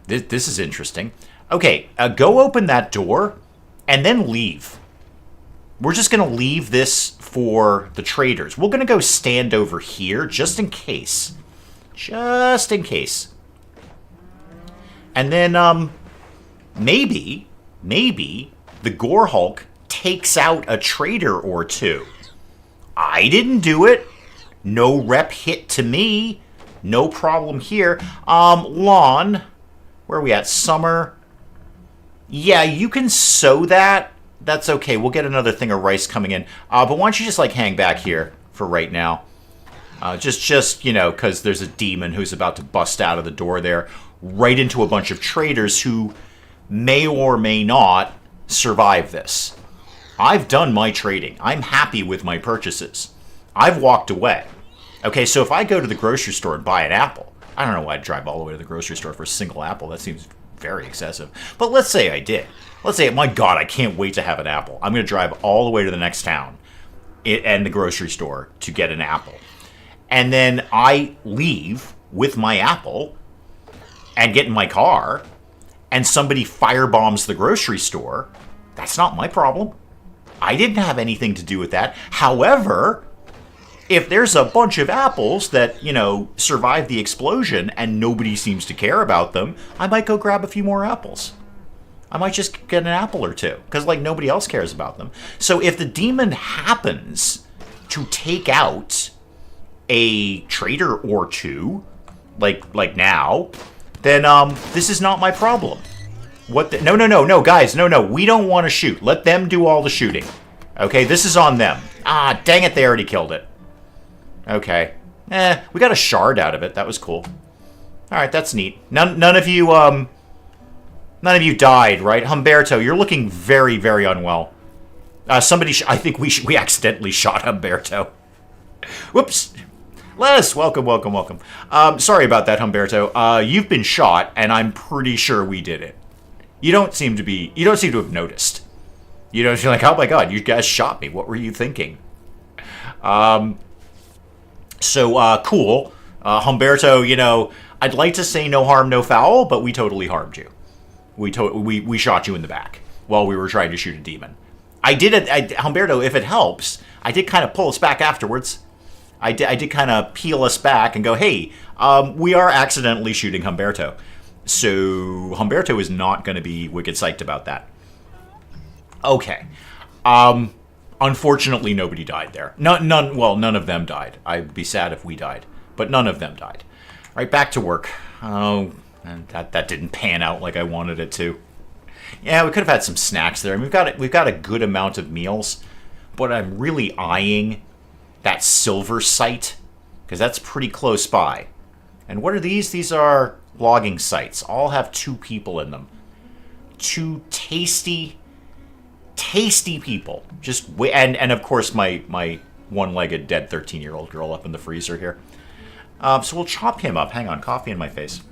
This is interesting. Okay, go open that door, and then leave. We're just going to leave this for the traders. We're going to go stand over here, just in case. Just in case. And then, maybe, the Gore Hulk takes out a trader or 2. I didn't do it. No rep hit to me. No problem here. Lawn. Where are we at? Summer. Yeah, you can sow that. That's okay. We'll get another thing of rice coming in. But why don't you just, like, hang back here for right now? Just you know, because there's a demon who's about to bust out of the door there, right into a bunch of traders who may or may not survive this. I've done my trading. I'm happy with my purchases. I've walked away. Okay, so if I go to the grocery store and buy an apple, I don't know why I'd drive all the way to the grocery store for a single apple. That seems very excessive. But let's say I did. Let's say, my God, I can't wait to have an apple. I'm going to drive all the way to the next town and the grocery store to get an apple. And then I leave with my apple and get in my car, and somebody firebombs the grocery store. That's not my problem. I didn't have anything to do with that. However, if there's a bunch of apples that, you know, survive the explosion and nobody seems to care about them, I might go grab a few more apples. I might just get an apple or two, because, like, nobody else cares about them. So if the demon happens to take out a trader or two, like now, then this is not my problem. What the, no, guys, no, we don't want to shoot. Let them do all the shooting. Okay, this is on them. Ah, dang it, they already killed it. Okay. We got a shard out of it. That was cool. Alright, that's neat. None of you died, right? Humberto, you're looking very, very unwell. I think we accidentally shot Humberto. Whoops. Les, welcome. Sorry about that, Humberto. You've been shot, and I'm pretty sure we did it. You don't seem to have noticed. You don't feel like, oh my God, you guys shot me. What were you thinking? Cool. Humberto, you know, I'd like to say no harm, no foul, but we totally harmed you. We shot you in the back while we were trying to shoot a demon. Humberto, if it helps, I did kind of pull us back afterwards. I did kind of peel us back and go, hey, we are accidentally shooting Humberto. So Humberto is not going to be wicked psyched about that. Okay. Unfortunately, nobody died there. None of them died. I'd be sad if we died, but none of them died. All right, back to work. Oh, and that didn't pan out like I wanted it to. Yeah, we could have had some snacks there. We've got a good amount of meals, but I'm really eyeing that silver site, because that's pretty close by. And what are these? These are logging sites. All have 2 people in them. 2 tasty people. And of course my one-legged dead 13-year-old girl up in the freezer here. So we'll chop him up. Hang on, coffee in my face.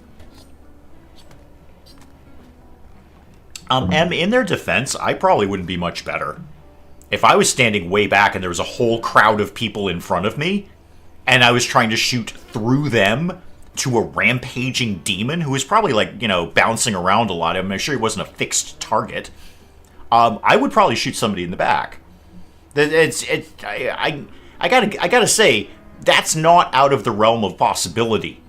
In their defense, I probably wouldn't be much better. If I was standing way back and there was a whole crowd of people in front of me, and I was trying to shoot through them to a rampaging demon who was probably, like, you know, bouncing around a lot. I'm sure he wasn't a fixed target. I would probably shoot somebody in the back. I gotta say, that's not out of the realm of possibility.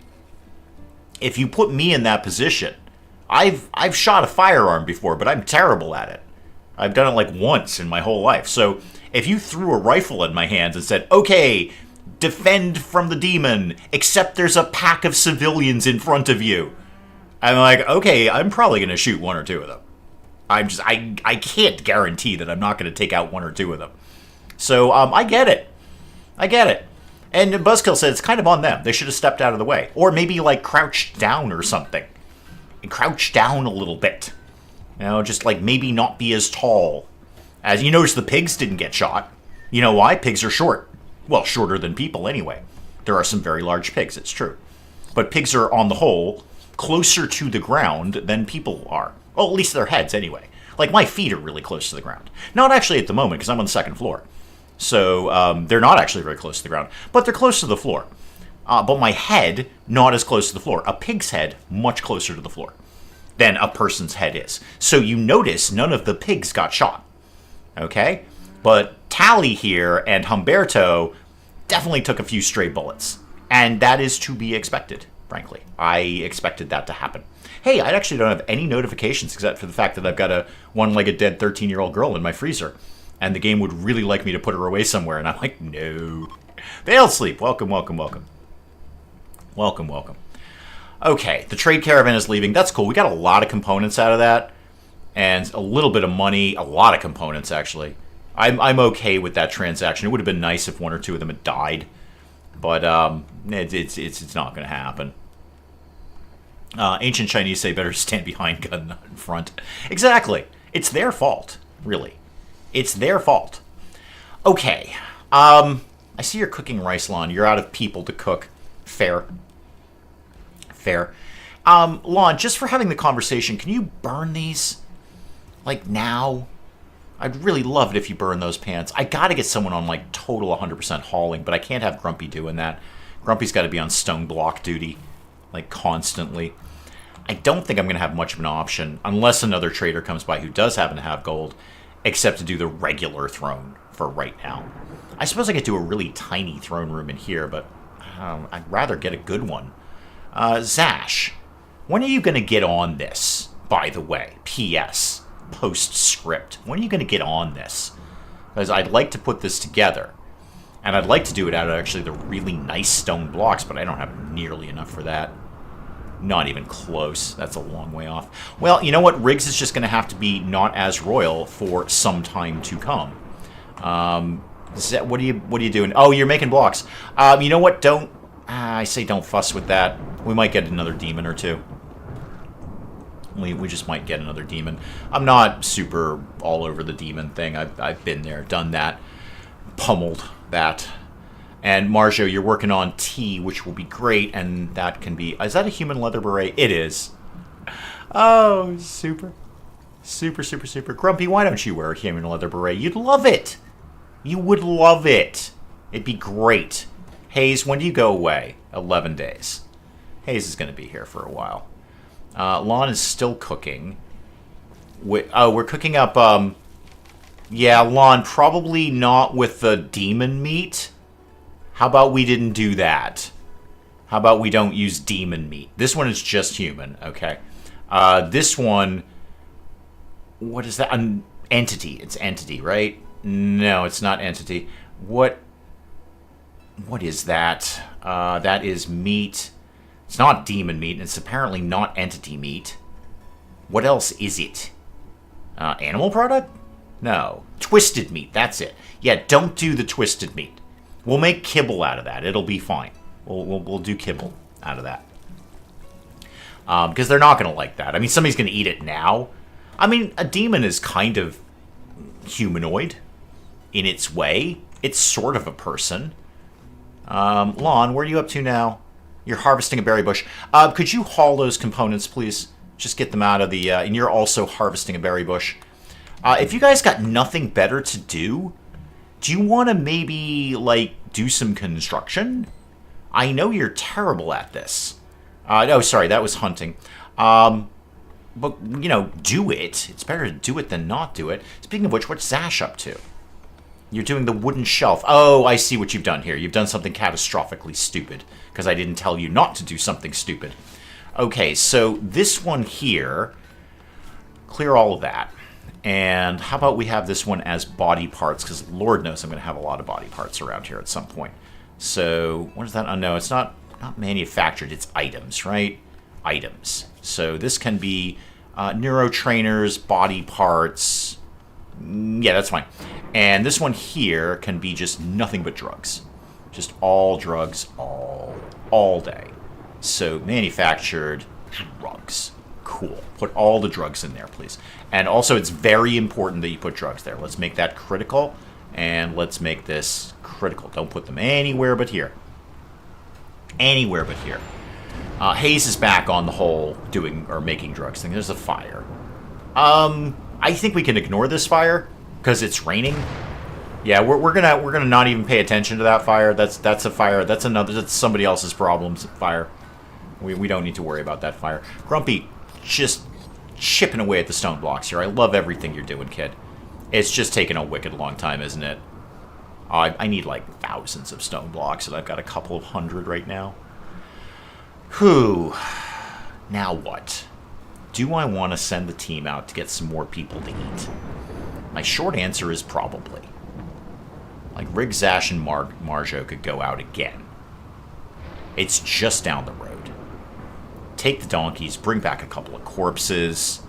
If you put me in that position, I've shot a firearm before, but I'm terrible at it. I've done it like once in my whole life. So if you threw a rifle in my hands and said, okay, defend from the demon, except there's a pack of civilians in front of you, I'm like, okay, I'm probably going to shoot 1 or 2 of them. I can't guarantee that I'm not going to take out 1 or 2 of them. So I get it. And Buzzkill said it's kind of on them. They should have stepped out of the way. Or maybe, like, crouched down or something. And crouched down a little bit. You know, just, like, maybe not be as tall. As you notice, the pigs didn't get shot. You know why? Pigs are short. Well, shorter than people anyway. There are some very large pigs, it's true. But pigs are, on the whole, closer to the ground than people are. Well, at least their heads, anyway. Like, my feet are really close to the ground. Not actually at the moment, because I'm on the 2nd floor. So, they're not actually very close to the ground. But they're close to the floor. But my head, not as close to the floor. A pig's head, much closer to the floor than a person's head is. So you notice none of the pigs got shot. Okay? But Tally here and Humberto definitely took a few stray bullets. And that is to be expected, frankly. I expected that to happen. Hey, I actually don't have any notifications except for the fact that I've got a one-legged dead 13-year-old girl in my freezer. And the game would really like me to put her away somewhere. And I'm like, no. They'll sleep. Welcome, welcome, welcome. Welcome, welcome. Okay, the trade caravan is leaving. That's cool. We got a lot of components out of that. And a little bit of money. A lot of components, actually. I'm okay with that transaction. It would have been nice if one or two of them had died. But it's not going to happen. Ancient Chinese say better stand behind gun, not in front. Exactly. It's their fault, really. It's their fault. Okay. I see you're cooking rice, Lon. You're out of people to cook. Fair. Fair. Lon, just for having the conversation, can you burn these? Like, now? I'd really love it if you burn those pants. I gotta get someone on, like, total 100% hauling, but I can't have Grumpy doing that. Grumpy's gotta be on stone block duty, like, constantly. I don't think I'm gonna have much of an option, unless another trader comes by who does happen to have gold, except to do the regular throne for right now. I suppose I could do a really tiny throne room in here, but I'd rather get a good one. Zash, when are you gonna get on this, by the way? P.S. Postscript. When are you going to get on this? Because I'd like to put this together. And I'd like to do it out of actually the really nice stone blocks, but I don't have nearly enough for that. Not even close. That's a long way off. Well, you know what? Riggs is just going to have to be not as royal for some time to come. What are you doing? Oh, you're making blocks. You know what? Don't... I say don't fuss with that. We might get another demon or two. We just might get another demon. I'm not super all over the demon thing. I've been there, done that, pummeled that. And Marjo, you're working on T, which will be great, and that can be... Is that a human leather beret? It is. Oh, super. Super, super, super. Grumpy, why don't you wear a human leather beret? You'd love it. You would love it. It'd be great. Hayes, when do you go away? 11 days. Hayes is going to be here for a while. Lon is still cooking. We're cooking up, yeah, Lon, probably not with the demon meat. How about we didn't do that? How about we don't use demon meat? This one is just human, okay. This one, what is that? An entity. It's entity, right? No, it's not entity. What is that? That is meat. It's not demon meat, and it's apparently not entity meat. What else is it? Animal product? No. Twisted meat, that's it. Yeah, don't do the twisted meat. We'll make kibble out of that. It'll be fine. We'll do kibble out of that. Because they're not going to like that. I mean, somebody's going to eat it now. I mean, a demon is kind of humanoid in its way. It's sort of a person. Lon, where are you up to now? You're harvesting a berry bush. Could you haul those components, please? Just get them out of the... and you're also harvesting a berry bush. If you guys got nothing better to do you want to maybe, like, do some construction? I know you're terrible at this. No, sorry, that was hunting. But, you know, do it. It's better to do it than not do it. Speaking of which, what's Zash up to? You're doing the wooden shelf. Oh, I see what you've done here. You've done something catastrophically stupid, because I didn't tell you not to do something stupid. Okay, so this one here, clear all of that. And how about we have this one as body parts, because Lord knows I'm going to have a lot of body parts around here at some point. So, what is that? Oh, no, it's not manufactured, it's items, right? Items. So this can be neurotrainers, body parts. Yeah, that's fine. And this one here can be just nothing but drugs. Just all drugs, all day. So manufactured drugs. Cool. Put all the drugs in there, please. And also, it's very important that you put drugs there. Let's make that critical, and let's make this critical. Don't put them anywhere but here. Anywhere but here. Hayes is back on the whole doing or making drugs thing. There's a fire. I think we can ignore this fire because it's raining. Yeah, we're gonna not even pay attention to that fire. That's a fire. That's somebody else's problems. Fire. We don't need to worry about that fire. Grumpy, just chipping away at the stone blocks here. I love everything you're doing, kid. It's just taking a wicked long time, isn't it? I need like thousands of stone blocks, and I've got a couple of hundred right now. Whew. Now what? Do I want to send the team out to get some more people to eat? My short answer is probably. Like, Rig, Zash, and Marjo could go out again. It's just down the road. Take the donkeys, bring back a couple of corpses.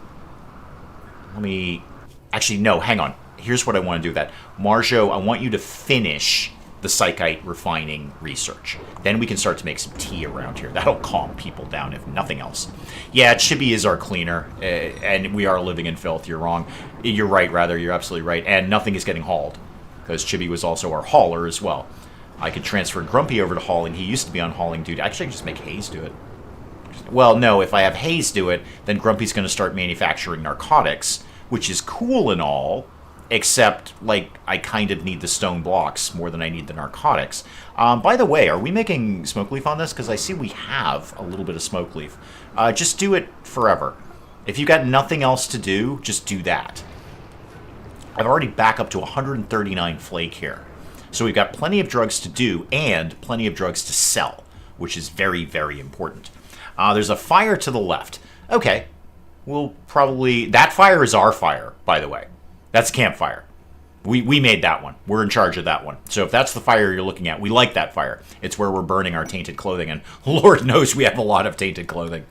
Let me... Actually, no, hang on. Here's what I want to do with that. Marjo, I want you to finish the psychite refining research. Then we can start to make some tea around here. That'll calm people down, if nothing else. Yeah, Chibi is our cleaner, and we are living in filth. You're wrong. You're right, rather. You're absolutely right. And nothing is getting hauled, because Chibi was also our hauler as well. I could transfer Grumpy over to hauling. He used to be on hauling duty. Actually, I can just make Hayes do it. Well, no, if I have Hayes do it, then Grumpy's going to start manufacturing narcotics, which is cool and all, except, like, I kind of need the stone blocks more than I need the narcotics. By the way, are we making smoke leaf on this? Because I see we have a little bit of smoke leaf. Just do it forever. If you've got nothing else to do, just do that. I've already back up to 139 flake here. So we've got plenty of drugs to do and plenty of drugs to sell, which is very, very important. There's a fire to the left. Okay. We'll probably... That fire is our fire, by the way. That's campfire. We made that one. We're in charge of that one. So if that's the fire you're looking at, we like that fire. It's where we're burning our tainted clothing, and Lord knows we have a lot of tainted clothing.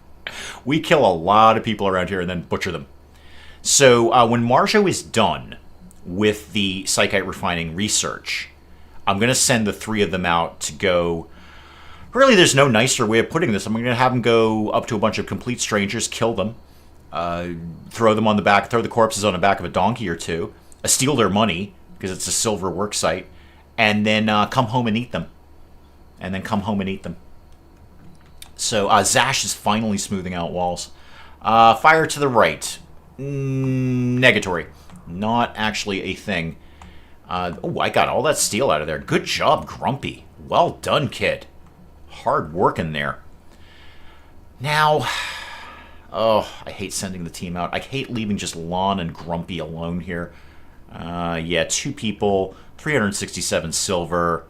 We kill a lot of people around here and then butcher them. So when Marjo is done with the psychite refining research, I'm going to send the three of them out to go... Really, there's no nicer way of putting this. I'm going to have them go up to a bunch of complete strangers, kill them, throw them on the back, throw the corpses on the back of a donkey or two, steal their money, because it's a silver work site, and then come home and eat them. So Zash is finally smoothing out walls. Fire to the right. Negatory. Not actually a thing. Oh, I got all that steel out of there. Good job, Grumpy. Well done, kid. Hard work in there. Now, oh, I hate sending the team out. I hate leaving just Lon and Grumpy alone here. Yeah, 2 people, 367 silver,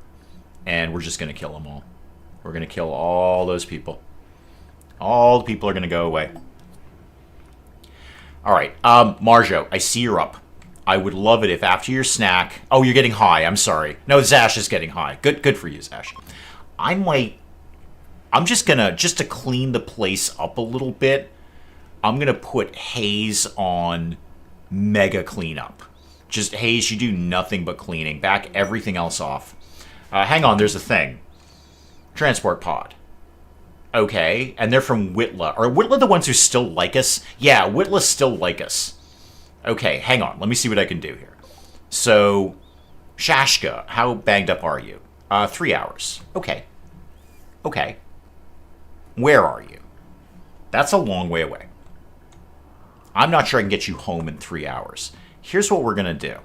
and we're just going to kill them all. We're going to kill all those people. All the people are going to go away. All right, Marjo, I see you're up. I would love it if after your snack... Oh, you're getting high. I'm sorry. No, Zash is getting high. Good for you, Zash. I'm just gonna, just to clean the place up a little bit, I'm gonna put Hayes on mega cleanup. Just, Hayes, you do nothing but cleaning. Back everything else off. Hang on, there's a thing. Transport pod. Okay, and they're from Whitla. Are Whitla the ones who still like us? Yeah, Whitla still like us. Okay, hang on. Let me see what I can do here. So, Shashka, how banged up are you? 3 hours. Okay. Okay. Where are you? That's a long way away. I'm not sure I can get you home in 3 hours. Here's what we're going to do.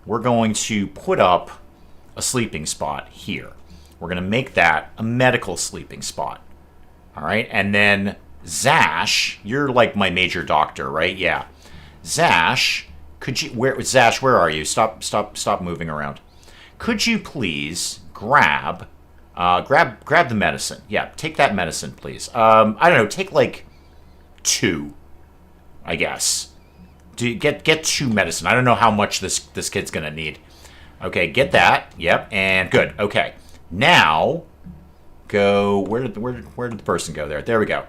We're going to put up a sleeping spot here. We're going to make that a medical sleeping spot. All right? And then Zash, you're like my major doctor, right? Yeah. Zash, could you... Zash, where are you? Stop moving around. Could you please grab the medicine? Yeah, take that medicine, please. I don't know, take like 2, I guess. Get 2 medicine. I don't know how much this kid's gonna need. Okay, get that. Yep, and good. Okay, now go. Where did the person go? There we go.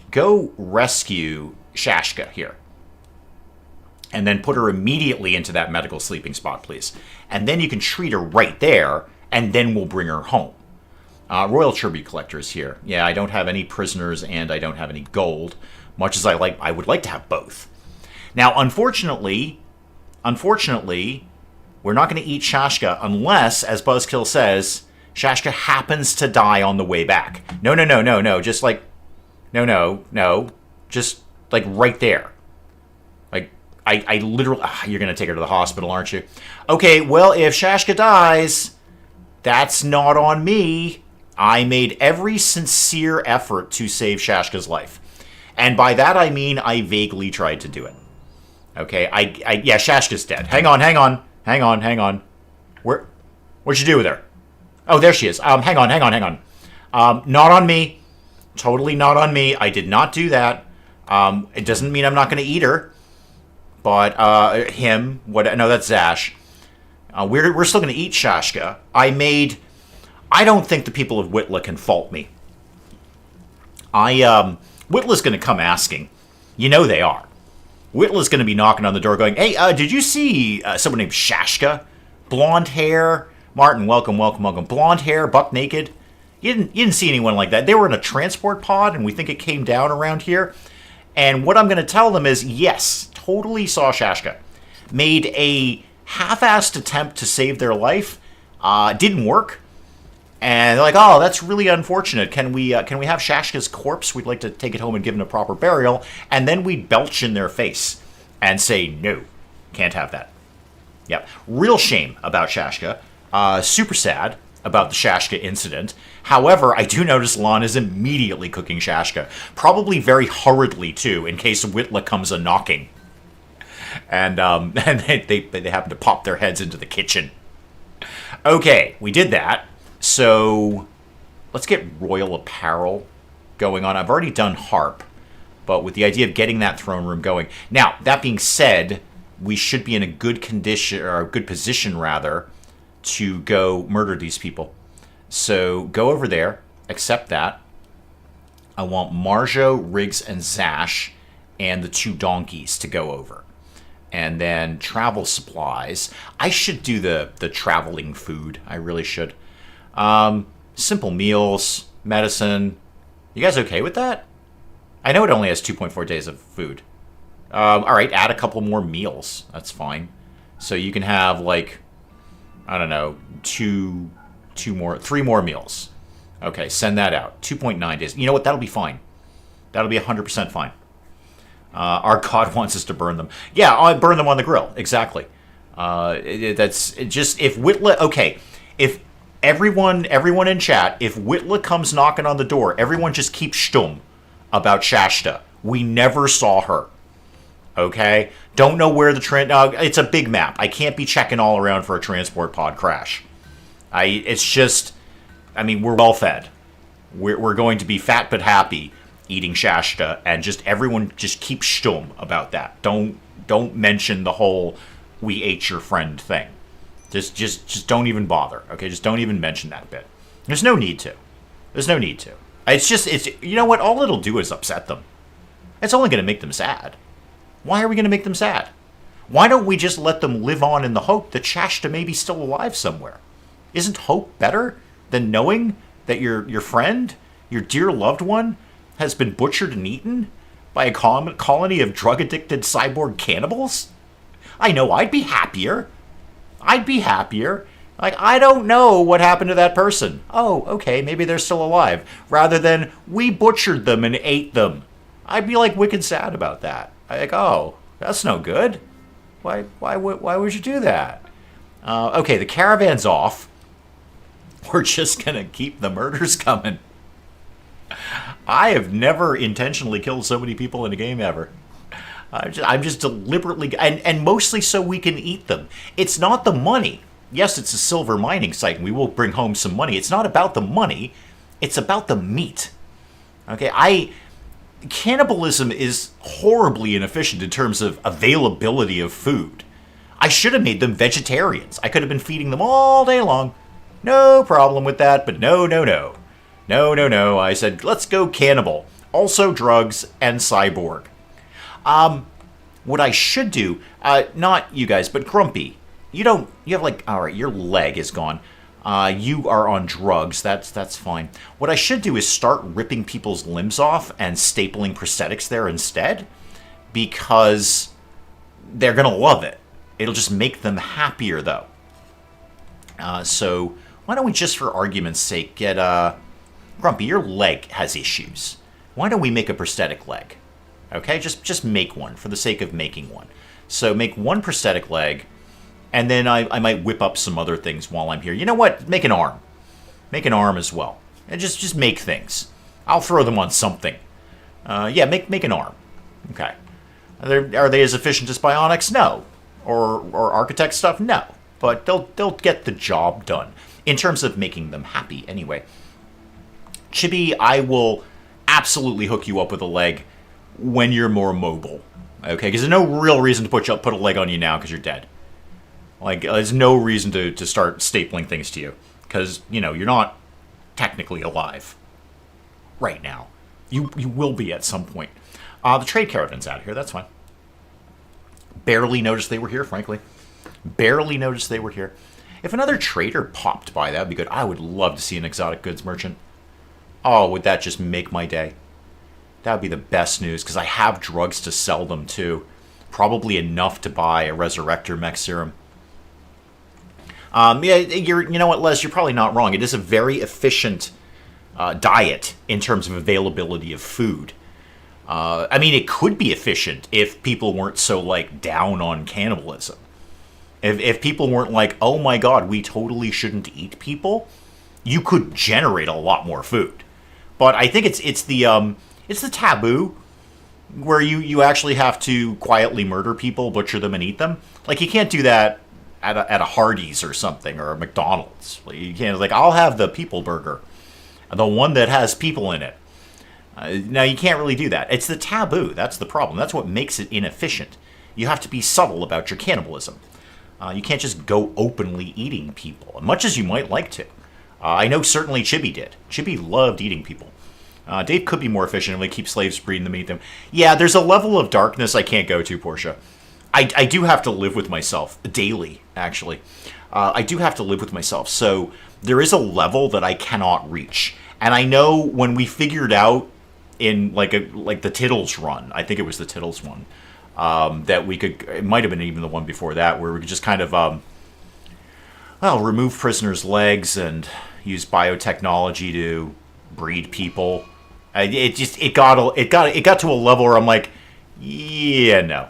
Go rescue Shashka here. And then put her immediately into that medical sleeping spot, please. And then you can treat her right there, and then we'll bring her home. Royal Tribute Collector is here. Yeah, I don't have any prisoners, and I don't have any gold, much as I would like to have both. Now, unfortunately, we're not going to eat Shashka unless, as Buzzkill says, Shashka happens to die on the way back. No. Just like, no. Just like right there. Like, I literally... you're going to take her to the hospital, aren't you? Okay, well, if Shashka dies, that's not on me. I made every sincere effort to save Shashka's life. And by that, I mean I vaguely tried to do it. Okay, yeah, Shashka's dead. Hang on. What'd you do with her? Oh, there she is. Hang on. Not on me. Totally not on me. I did not do that. It doesn't mean I'm not going to eat her. But him, what? No, that's Zash. We're still going to eat Shashka. I don't think the people of Whitla can fault me. Whitla's going to come asking. You know they are. Whitla's going to be knocking on the door going, hey, did you see someone named Shashka? Blonde hair. Martin, welcome. Blonde hair, buck naked. You didn't see anyone like that. They were in a transport pod, and we think it came down around here. And what I'm going to tell them is, yes, totally saw Shashka. Made a half-assed attempt to save their life. Didn't work. And they're like, oh, that's really unfortunate. Can we have Shashka's corpse? We'd like to take it home and give him a proper burial. And then we'd belch in their face and say, no, can't have that. Yep. Real shame about Shashka. Super sad about the Shashka incident. However, I do notice Lon is immediately cooking Shashka. Probably very hurriedly, too, in case Whitla comes a-knocking. And they happen to pop their heads into the kitchen. Okay, we did that. So let's get royal apparel going on. I've already done harp, but with the idea of getting that throne room going. Now, that being said, we should be in a good condition, or a good position, rather, to go murder these people. So go over there, accept that. I want Marjo, Riggs, and Zash, and the 2 donkeys to go over. And then travel supplies. I should do the traveling food. I really should. Simple meals, medicine. You guys okay with that? I know it only has 2.4 days of food. All right, add a couple more meals. That's fine. So you can have, like, I don't know, 3 more meals. Okay, send that out. 2.9 days. You know what? That'll be fine. That'll be 100% fine. Our God wants us to burn them. Yeah, I'll burn them on the grill. Exactly. That's just, if Whitla, okay, if everyone in chat, if Whitla comes knocking on the door, everyone just keep stum about Shashta. We never saw her. Okay? Don't know where the it's a big map. I can't be checking all around for a transport pod crash. It's just, I mean, we're well fed. We're going to be fat but happy eating Shashta, and just everyone just keep stum about that. Don't mention the whole we ate your friend thing. Just don't even bother. Okay, just don't even mention that bit. There's no need to. It's you know what? All it'll do is upset them. It's only going to make them sad. Why are we going to make them sad? Why don't we just let them live on in the hope that Shashta may be still alive somewhere? Isn't hope better than knowing that your friend, your dear loved one, has been butchered and eaten by a colony of drug-addicted cyborg cannibals? I know I'd be happier. Like, I don't know what happened to that person. Oh, okay, maybe they're still alive. Rather than, we butchered them and ate them. I'd be, like, wicked sad about that. Like, oh, that's no good. Why would you do that? Okay, the caravan's off. We're just going to keep the murders coming. I have never intentionally killed so many people in a game ever. I'm just deliberately, and mostly so we can eat them. It's not the money. Yes, it's a silver mining site, and we will bring home some money. It's not about the money. It's about the meat. Okay, cannibalism is horribly inefficient in terms of availability of food. I should have made them vegetarians. I could have been feeding them all day long. No problem with that, but no. No. I said, let's go cannibal. Also drugs and cyborg. What I should do, not you guys, but Grumpy, you have like, all right, your leg is gone. You are on drugs. That's fine. What I should do is start ripping people's limbs off and stapling prosthetics there instead, because they're going to love it. It'll just make them happier, though. So why don't we, just for argument's sake, get, Grumpy, your leg has issues. Why don't we make a prosthetic leg? Okay, just make one for the sake of making one. So make one prosthetic leg, and then I might whip up some other things while I'm here. You know what? Make an arm. Make an arm as well. And just make things. I'll throw them on something. Yeah, make an arm. Okay. Are they as efficient as bionics? No. Or architect stuff? No. But they'll get the job done. In terms of making them happy, anyway. Chibi, I will absolutely hook you up with a leg when you're more mobile. Okay, because there's no real reason to put a leg on you now because you're dead. Like, there's no reason to start stapling things to you. Because, you know, you're not technically alive right now. You will be at some point. The trade caravan's out here, that's fine. Barely noticed they were here, frankly. Barely noticed they were here. If another trader popped by, that would be good. I would love to see an exotic goods merchant. Oh, would that just make my day? That would be the best news, because I have drugs to sell them, too. Probably enough to buy a Resurrector mech serum. Yeah, you know what, Les? You're probably not wrong. It is a very efficient diet in terms of availability of food. I mean, it could be efficient if people weren't so, like, down on cannibalism. If people weren't like, oh my god, we totally shouldn't eat people, you could generate a lot more food. But I think it's the taboo where you actually have to quietly murder people, butcher them, and eat them. Like, you can't do that at a Hardee's or something, or a McDonald's. You can't, like, I'll have the people burger, the one that has people in it. Now, you can't really do that. It's the taboo. That's the problem. That's what makes it inefficient. You have to be subtle about your cannibalism. You can't just go openly eating people, as much as you might like to. I know certainly Chibi did. Chibi loved eating people. Dave could be more efficient and keep slaves breeding them, eat them. Yeah, there's a level of darkness I can't go to, Portia. I do have to live with myself, daily, actually. I do have to live with myself, so there is a level that I cannot reach. And I know when we figured out in like the Tittles run, I think it was the Tittles one, that we could, it might have been even the one before that, where we could just kind of, remove prisoners' legs and use biotechnology to breed people. It got to a level where I'm like, yeah, no.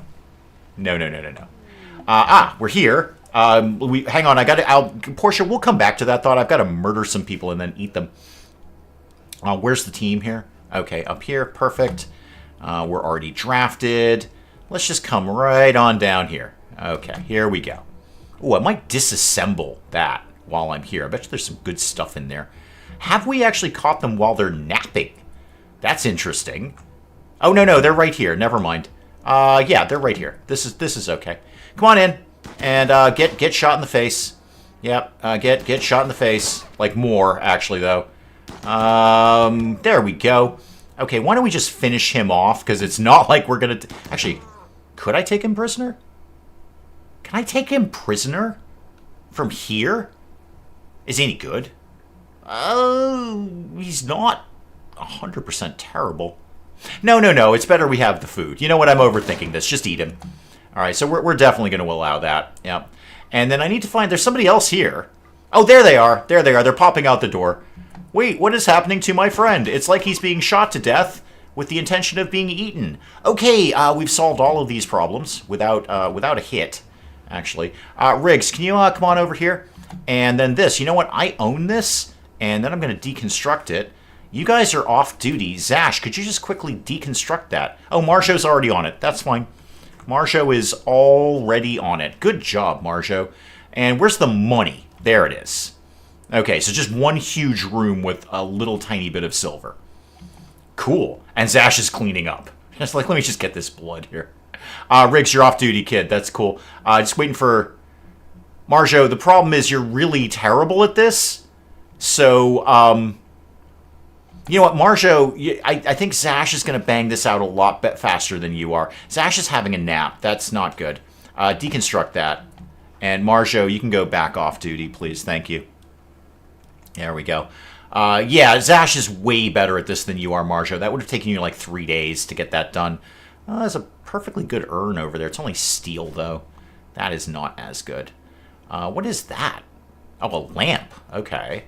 We're here. Hang on, I got to, Portia, we'll come back to that thought. I've got to murder some people and then eat them. Where's the team here? Okay, up here, perfect. We're already drafted. Let's just come right on down here. Okay, here we go. Oh, I might disassemble that while I'm here. I bet you there's some good stuff in there. Have we actually caught them while they're napping? That's interesting. Oh, no, they're right here. Never mind. Yeah, they're right here. This is okay. Come on in and get shot in the face. Yep, get shot in the face. Like more, actually, though. There we go. Okay, why don't we just finish him off? Because it's not like we're going to... Actually, could I take him prisoner? Can I take him prisoner? From here? Is he any good? He's not 100% terrible. No. It's better we have the food. You know what? I'm overthinking this. Just eat him. All right, so we're definitely going to allow that. Yep. And then I need to find... There's somebody else here. Oh, there they are. There they are. They're popping out the door. Wait, what is happening to my friend? It's like he's being shot to death with the intention of being eaten. Okay, we've solved all of these problems without a hit, actually. Riggs, can you come on over here? And then this. You know what? I own this, and then I'm going to deconstruct it. You guys are off duty. Zash, could you just quickly deconstruct that? Oh, Marjo's already on it. That's fine. Marjo is already on it. Good job, Marjo. And where's the money? There it is. Okay, so just one huge room with a little tiny bit of silver. Cool. And Zash is cleaning up. Just like, let me just get this blood here. Riggs, you're off duty, kid. That's cool. Just waiting for... Marjo, the problem is you're really terrible at this. So, you know what, Marjo, I think Zash is going to bang this out a lot faster than you are. Zash is having a nap. That's not good. Deconstruct that. And Marjo, you can go back off duty, please. Thank you. There we go. Yeah, Zash is way better at this than you are, Marjo. That would have taken you like 3 days to get that done. There's a perfectly good urn over there. It's only steel, though. That is not as good. What is that? Oh, a lamp. Okay.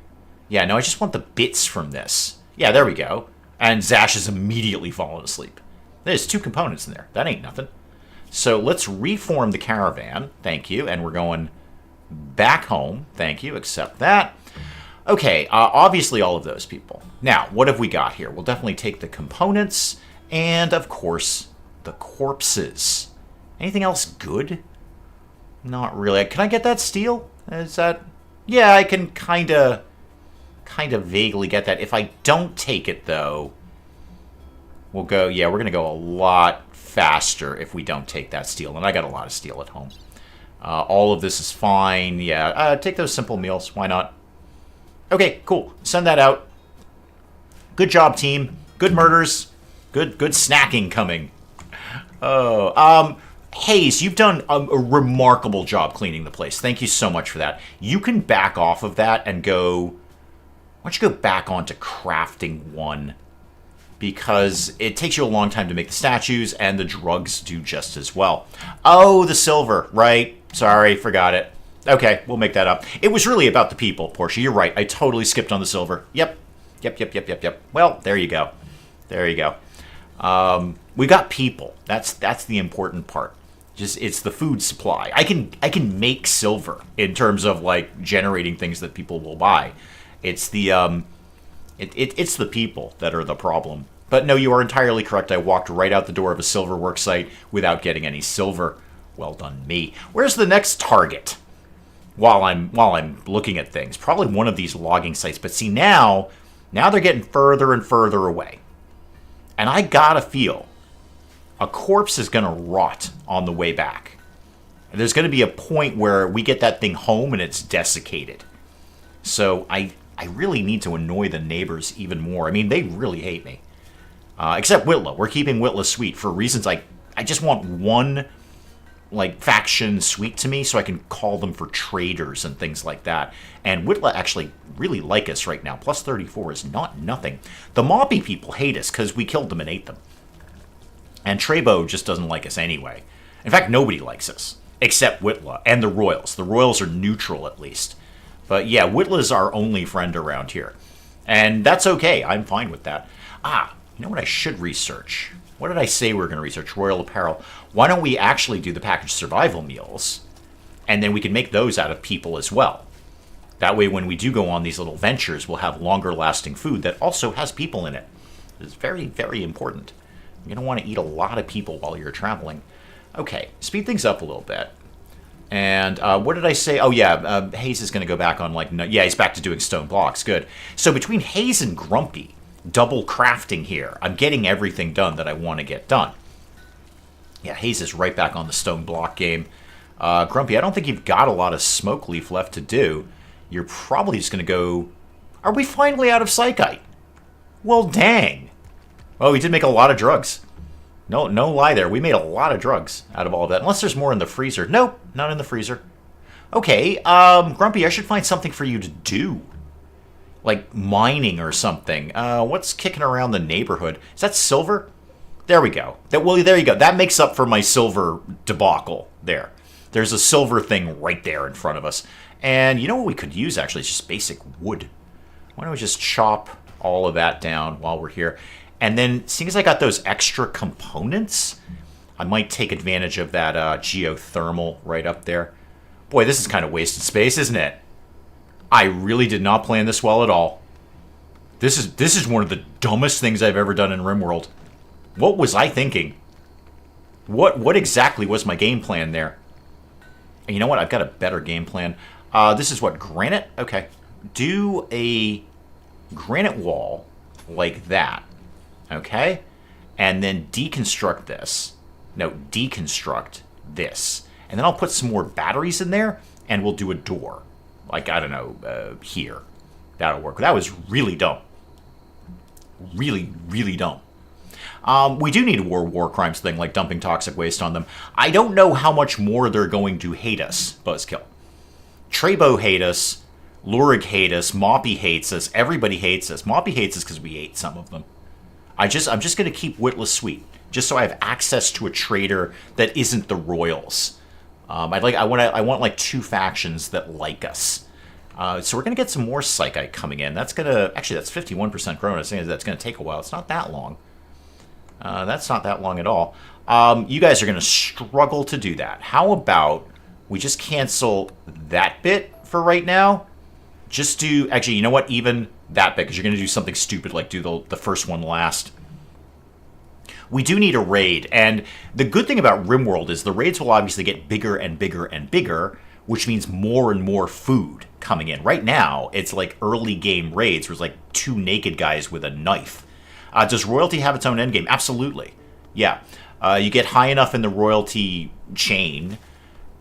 Yeah, no, I just want the bits from this. Yeah, there we go. And Zash is immediately fallen asleep. There's 2 components in there. That ain't nothing. So let's reform the caravan. Thank you. And we're going back home. Thank you. Accept that. Okay, obviously all of those people. Now, what have we got here? We'll definitely take the components and, of course, the corpses. Anything else good? Not really. Can I get that steel? Is that... Yeah, I can kind of vaguely get that. If I don't take it, though, we'll go... Yeah, we're going to go a lot faster if we don't take that steel. And I got a lot of steel at home. All of this is fine. Yeah, take those simple meals. Why not? Okay, cool. Send that out. Good job, team. Good murders. Good snacking coming. Oh, Hayes, you've done a remarkable job cleaning the place. Thank you so much for that. You can back off of that and go... Why don't you go back onto crafting 1? Because it takes you a long time to make the statues, and the drugs do just as well. Oh, the silver, right. Sorry, forgot it. Okay, we'll make that up. It was really about the people, Portia. You're right. I totally skipped on the silver. Yep. Well, there you go. There you go. We got people. That's the important part. Just it's the food supply. I can make silver in terms of like generating things that people will buy. It's the it's the people that are the problem. But no, you are entirely correct. I walked right out the door of a silver work site without getting any silver. Well done, me. Where's the next target? While I'm looking at things, probably one of these logging sites. But see now they're getting further and further away, and I gotta feel a corpse is gonna rot on the way back. And there's gonna be a point where we get that thing home and it's desiccated. So I really need to annoy the neighbors even more. I mean, they really hate me. Except Whitla. We're keeping Whitla sweet for reasons I just want one like faction sweet to me so I can call them for traders and things like that. And Whitla actually really like us right now. Plus 34 is not nothing. The Moppy people hate us because we killed them and ate them. And Trebo just doesn't like us anyway. In fact, nobody likes us except Whitla and the Royals. The Royals are neutral at least. But yeah, Whitla's our only friend around here. And that's okay. I'm fine with that. You know what I should research? What did I say we were going to research? Royal apparel. Why don't we actually do the packaged survival meals? And then we can make those out of people as well. That way when we do go on these little ventures, we'll have longer lasting food that also has people in it. It's very, very important. You don't want to eat a lot of people while you're traveling. Okay, speed things up a little bit. And what did I say? Oh, yeah, Hayes is going to go back on, like... No, yeah, he's back to doing stone blocks. Good. So between Hayes and Grumpy, double crafting here. I'm getting everything done that I want to get done. Yeah, Hayes is right back on the stone block game. Grumpy, I don't think you've got a lot of smoke leaf left to do. You're probably just going to go... Are we finally out of psychite? Well, dang. Oh, we did make a lot of drugs. No lie there. We made a lot of drugs out of all of that. Unless there's more in the freezer. Nope, not in the freezer. Okay, Grumpy, I should find something for you to do. Like mining or something. What's kicking around the neighborhood? Is that silver? There we go. Well, there you go. That makes up for my silver debacle there. There's a silver thing right there in front of us. And you know what we could use, actually? It's just basic wood. Why don't we just chop all of that down while we're here? And then, seeing as I got those extra components, I might take advantage of that geothermal right up there. Boy, this is kind of wasted space, isn't it? I really did not plan this well at all. This is one of the dumbest things I've ever done in RimWorld. What was I thinking? What exactly was my game plan there? And you know what? I've got a better game plan. This is what? Granite? Okay. Do a granite wall like that. Okay? And then deconstruct this. No, deconstruct this. And then I'll put some more batteries in there, and we'll do a door. Like, I don't know, here. That'll work. That was really dumb. Really, really dumb. We do need a war crimes thing, like dumping toxic waste on them. I don't know how much more they're going to hate us, Buzzkill. Trebo hate us. Lurig hate us. Moppy hates us. Everybody hates us. Moppy hates us because we ate some of them. I'm just going to keep Whitla sweet, just so I have access to a trader that isn't the Royals. I want like 2 factions that like us. So we're going to get some more Psychite coming in. That's going to... Actually, that's 51% grown. I think that's going to take a while. It's not that long. That's not that long at all. You guys are going to struggle to do that. How about we just cancel that bit for right now? Just do... Actually, you know what? Even that bit, because you're going to do something stupid like do the first one last. We do need a raid, and the good thing about RimWorld is the raids will obviously get bigger and bigger and bigger, which means more and more food coming in. Right now, it's like early game raids where it's like 2 naked guys with a knife. Does royalty have its own endgame? Absolutely. Yeah. You get high enough in the royalty chain,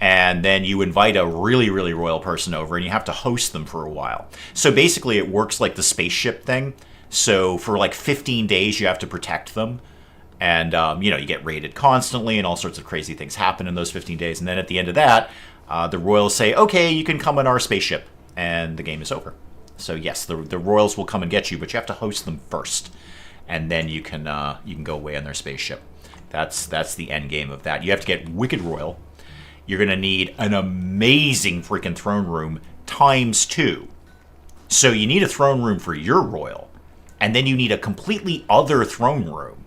and then you invite a really, really royal person over, and you have to host them for a while. So basically, it works like the spaceship thing. So for like 15 days, you have to protect them. And, you get raided constantly, and all sorts of crazy things happen in those 15 days. And then at the end of that, the royals say, okay, you can come on our spaceship, and the game is over. So yes, the royals will come and get you, but you have to host them first. And then you can go away on their spaceship. That's the end game of that. You have to get Wicked Royal. You're going to need an amazing freaking throne room ×2. So you need a throne room for your royal, and then you need a completely other throne room.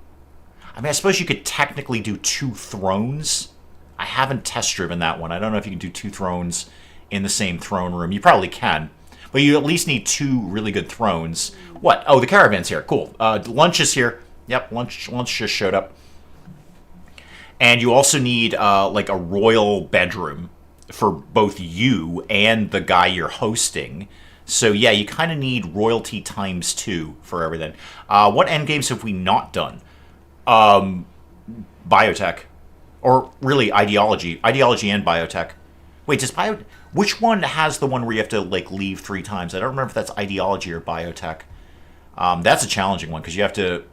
I mean, I suppose you could technically do 2 thrones. I haven't test-driven that one. I don't know if you can do 2 thrones in the same throne room. You probably can. But you at least need 2 really good thrones. What? Oh, the caravan's here. Cool. Lunch is here. Yep, lunch just showed up. And you also need, like, a royal bedroom for both you and the guy you're hosting. So, yeah, you kind of need royalty ×2 for everything. What endgames have we not done? Biotech. Or, really, ideology. Ideology and biotech. Wait, which one has the one where you have to, like, leave 3 times? I don't remember if that's ideology or biotech. That's a challenging one, because you have to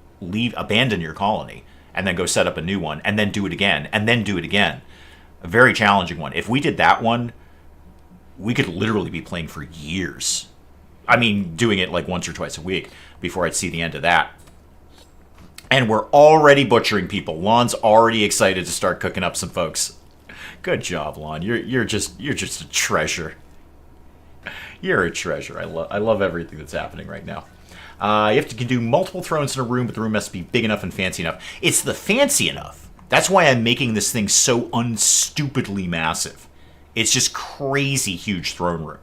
abandon your colony, and then go set up a new one, and then do it again, and then do it again. A very challenging one. If we did that one, we could literally be playing for years. I mean, doing it like once or twice a week before I'd see the end of that. And we're already butchering people. Lon's already excited to start cooking up some folks. Good job, Lon. You're just a treasure. You're a treasure. I love everything that's happening right now. You can do multiple thrones in a room, but the room has to be big enough and fancy enough. It's the fancy enough. That's why I'm making this thing so unstupidly massive. It's just crazy huge throne room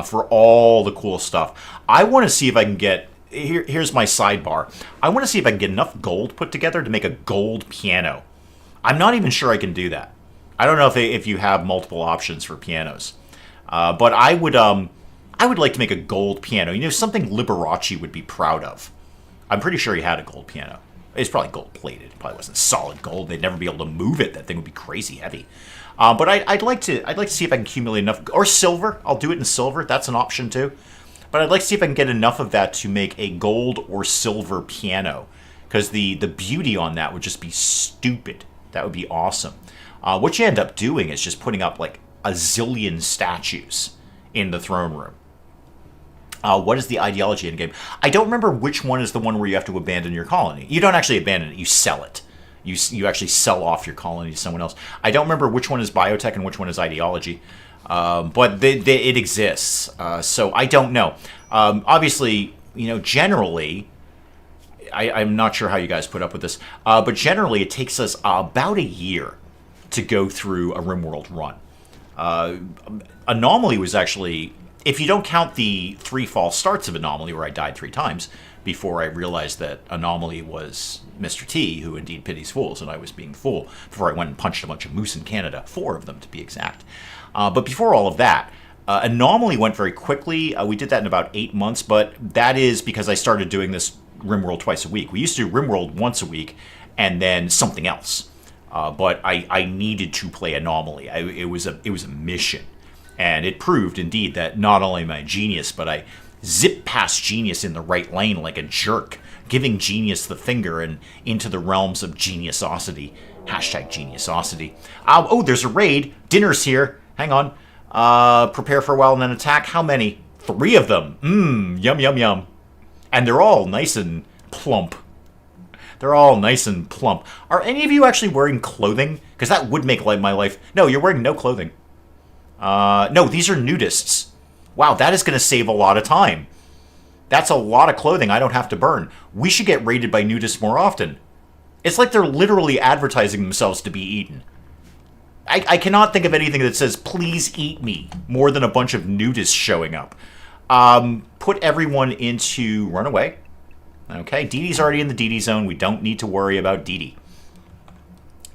for all the cool stuff. I want to see if I can get... Here's my sidebar. I want to see if I can get enough gold put together to make a gold piano. I'm not even sure I can do that. I don't know if you have multiple options for pianos. But I would like to make a gold piano. Something Liberace would be proud of. I'm pretty sure he had a gold piano. It's probably gold-plated. It probably wasn't solid gold. They'd never be able to move it. That thing would be crazy heavy. But I'd like to see if I can accumulate enough... Or silver. I'll do it in silver. That's an option, too. But I'd like to see if I can get enough of that to make a gold or silver piano. Because the beauty on that would just be stupid. That would be awesome. What you end up doing is just putting up, like, a zillion statues in the throne room. What is the ideology in game? I don't remember which one is the one where you have to abandon your colony. You don't actually abandon it. You sell it. You actually sell off your colony to someone else. I don't remember which one is biotech and which one is ideology. But it exists. So I don't know. Obviously, generally, I'm not sure how you guys put up with this. But generally, it takes us about a year to go through a RimWorld run. Anomaly was actually... If you don't count the 3 false starts of Anomaly, where I died 3 times, before I realized that Anomaly was Mr. T, who indeed pities fools, and I was being fool, before I went and punched a bunch of moose in Canada, 4 of them to be exact. But before all of that, Anomaly went very quickly. We did that in about 8 months, but that is because I started doing this RimWorld twice a week. We used to do RimWorld once a week, and then something else. But I needed to play Anomaly. It was a mission. And it proved, indeed, that not only am I a genius, but I zip past genius in the right lane like a jerk, giving genius the finger and into the realms of geniusosity. Hashtag geniusosity. Oh, there's a raid. Dinner's here. Hang on. Prepare for a while and then attack. How many? 3 of them. Yum, yum, yum. And they're all nice and plump. They're all nice and plump. Are any of you actually wearing clothing? Because that would make my life... No, you're wearing no clothing. No, these are nudists. Wow, that is going to save a lot of time. That's a lot of clothing I don't have to burn. We should get raided by nudists more often. It's like they're literally advertising themselves to be eaten. I cannot think of anything that says, please eat me, more than a bunch of nudists showing up. Put everyone into runaway. Okay, Dee Dee's already in the Dee Dee zone. We don't need to worry about Dee Dee.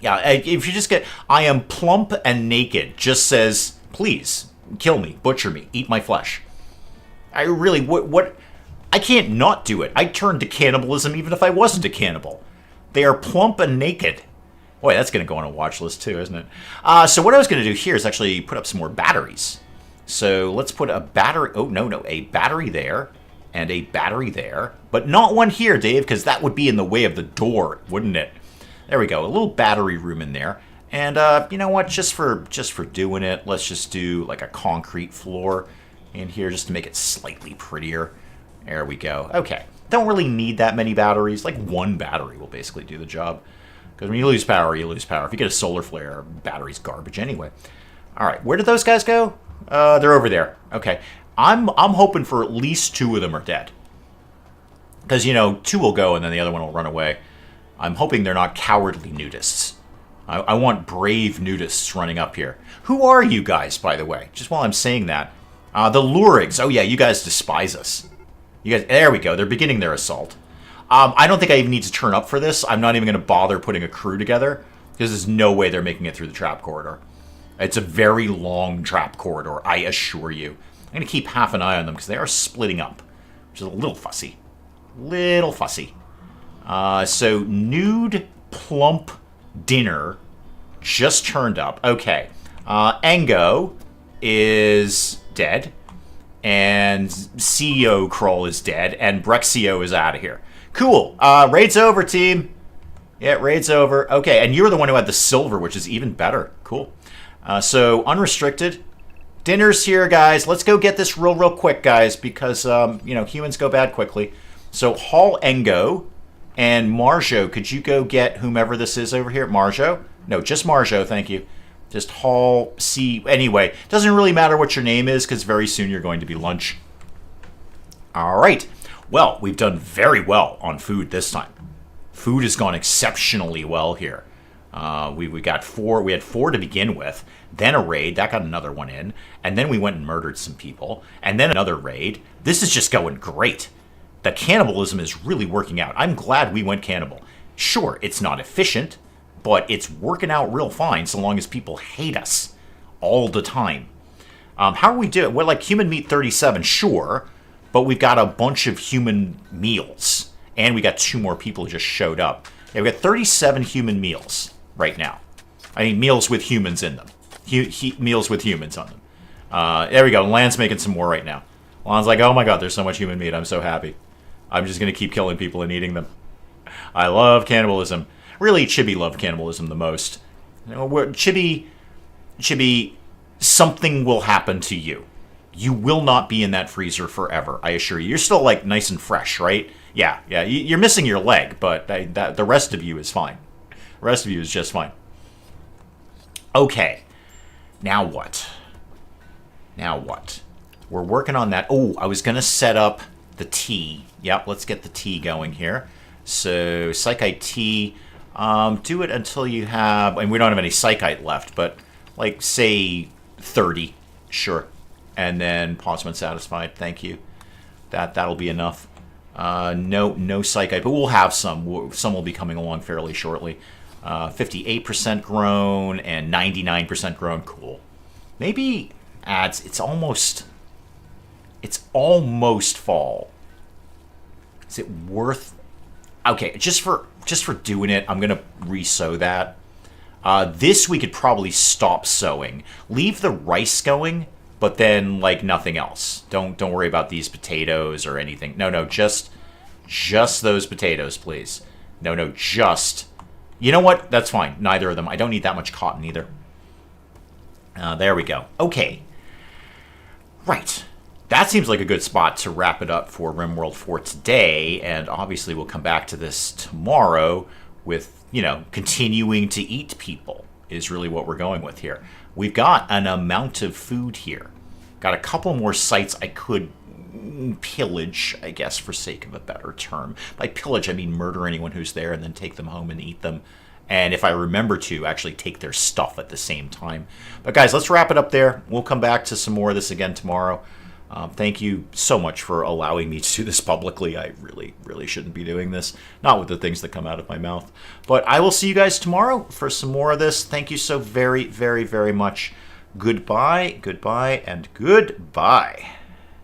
Yeah, if you just get, I am plump and naked, just says, please, kill me, butcher me, eat my flesh. I really, what, I can't not do it. I'd turn to cannibalism even if I wasn't a cannibal. They are plump and naked. Boy, that's going to go on a watch list too, isn't it? So what I was going to do here is actually put up some more batteries. So let's put a battery. Oh, no. A battery there and a battery there. But not one here, Dave, because that would be in the way of the door, wouldn't it? There we go. A little battery room in there. And you know what? Just for doing it, let's just do like a concrete floor in here just to make it slightly prettier. There we go. Okay. Don't really need that many batteries. Like one battery will basically do the job. Because when you lose power, you lose power. If you get a solar flare, battery's garbage anyway. All right, where did those guys go? They're over there. Okay, I'm hoping for at least 2 of them are dead. Because, you know, 2 will go and then the other one will run away. I'm hoping they're not cowardly nudists. I want brave nudists running up here. Who are you guys, by the way? Just while I'm saying that. The Lurigs. Oh, yeah, you guys despise us. You guys. There we go. They're beginning their assault. I don't think I even need to turn up for this. I'm not even going to bother putting a crew together, because there's no way they're making it through the trap corridor. It's a very long trap corridor, I assure you. I'm going to keep half an eye on them, because they are splitting up, which is a little fussy. Little fussy. So, nude, plump dinner just turned up. Okay. Engo is dead, and CEO Kroll is dead, and Brexio is out of here. Cool. Raid's over, team. Yeah, raid's over. Okay, and you were the one who had the silver, which is even better. Cool. So, unrestricted. Dinner's here, guys. Let's go get this real quick, guys, because, you know, humans go bad quickly. So, Hall Engo and Marjo, could you go get whomever this is over here? Marjo? No, just Marjo, thank you. Just Hall C. Anyway, doesn't really matter what your name is, because very soon you're going to be lunch. All right. Well, we've done very well on food this time. Food has gone exceptionally well here. We got 4. We had 4 to begin with. Then a raid. That got another one in. And then we went and murdered some people. And then another raid. This is just going great. The cannibalism is really working out. I'm glad we went cannibal. Sure, it's not efficient, but it's working out real fine so long as people hate us all the time. How are we doing? We're like human meat 37, sure. But we've got a bunch of human meals. And we got 2 more people who just showed up. Yeah, we got 37 human meals right now. I mean, meals with humans in them. Meals with humans on them. There we go. Lan's making some more right now. Lan's like, oh my god, there's so much human meat. I'm so happy. I'm just going to keep killing people and eating them. I love cannibalism. Really, Chibi loved cannibalism the most. You know, Chibi, something will happen to you. You will not be in that freezer forever, I assure you. You're still, like, nice and fresh, right? Yeah. You're missing your leg, but the rest of you is fine. The rest of you is just fine. Okay. Now what? We're working on that. Oh, I was going to set up the tea. Yep, let's get the tea going here. So, Psychite tea. Do it until you have... And we don't have any Psychite left, but, like, say 30. Sure. And then pause when satisfied. Thank you. That'll be enough. No Psychite, but we'll have some. Some will be coming along fairly shortly. 58% grown and 99% grown. Cool. Maybe adds. It's almost fall. Is it worth? Okay, just for doing it, I'm gonna re-sow that. This we could probably stop sowing. Leave the rice going. But then, like, nothing else. Don't worry about these potatoes or anything. No, just those potatoes, please. No, just... You know what? That's fine. Neither of them. I don't need that much cotton either. There we go. Okay. Right. That seems like a good spot to wrap it up for RimWorld for today. And obviously we'll come back to this tomorrow with, you know, continuing to eat people is really what we're going with here. We've got an amount of food here. Got a couple more sites I could pillage, I guess, for sake of a better term. By pillage, I mean murder anyone who's there and then take them home and eat them. And if I remember to, actually take their stuff at the same time. But guys, let's wrap it up there. We'll come back to some more of this again tomorrow. Thank you so much for allowing me to do this publicly. I really shouldn't be doing this. Not with the things that come out of my mouth. But I will see you guys tomorrow for some more of this. Thank you so very much. Goodbye, and goodbye.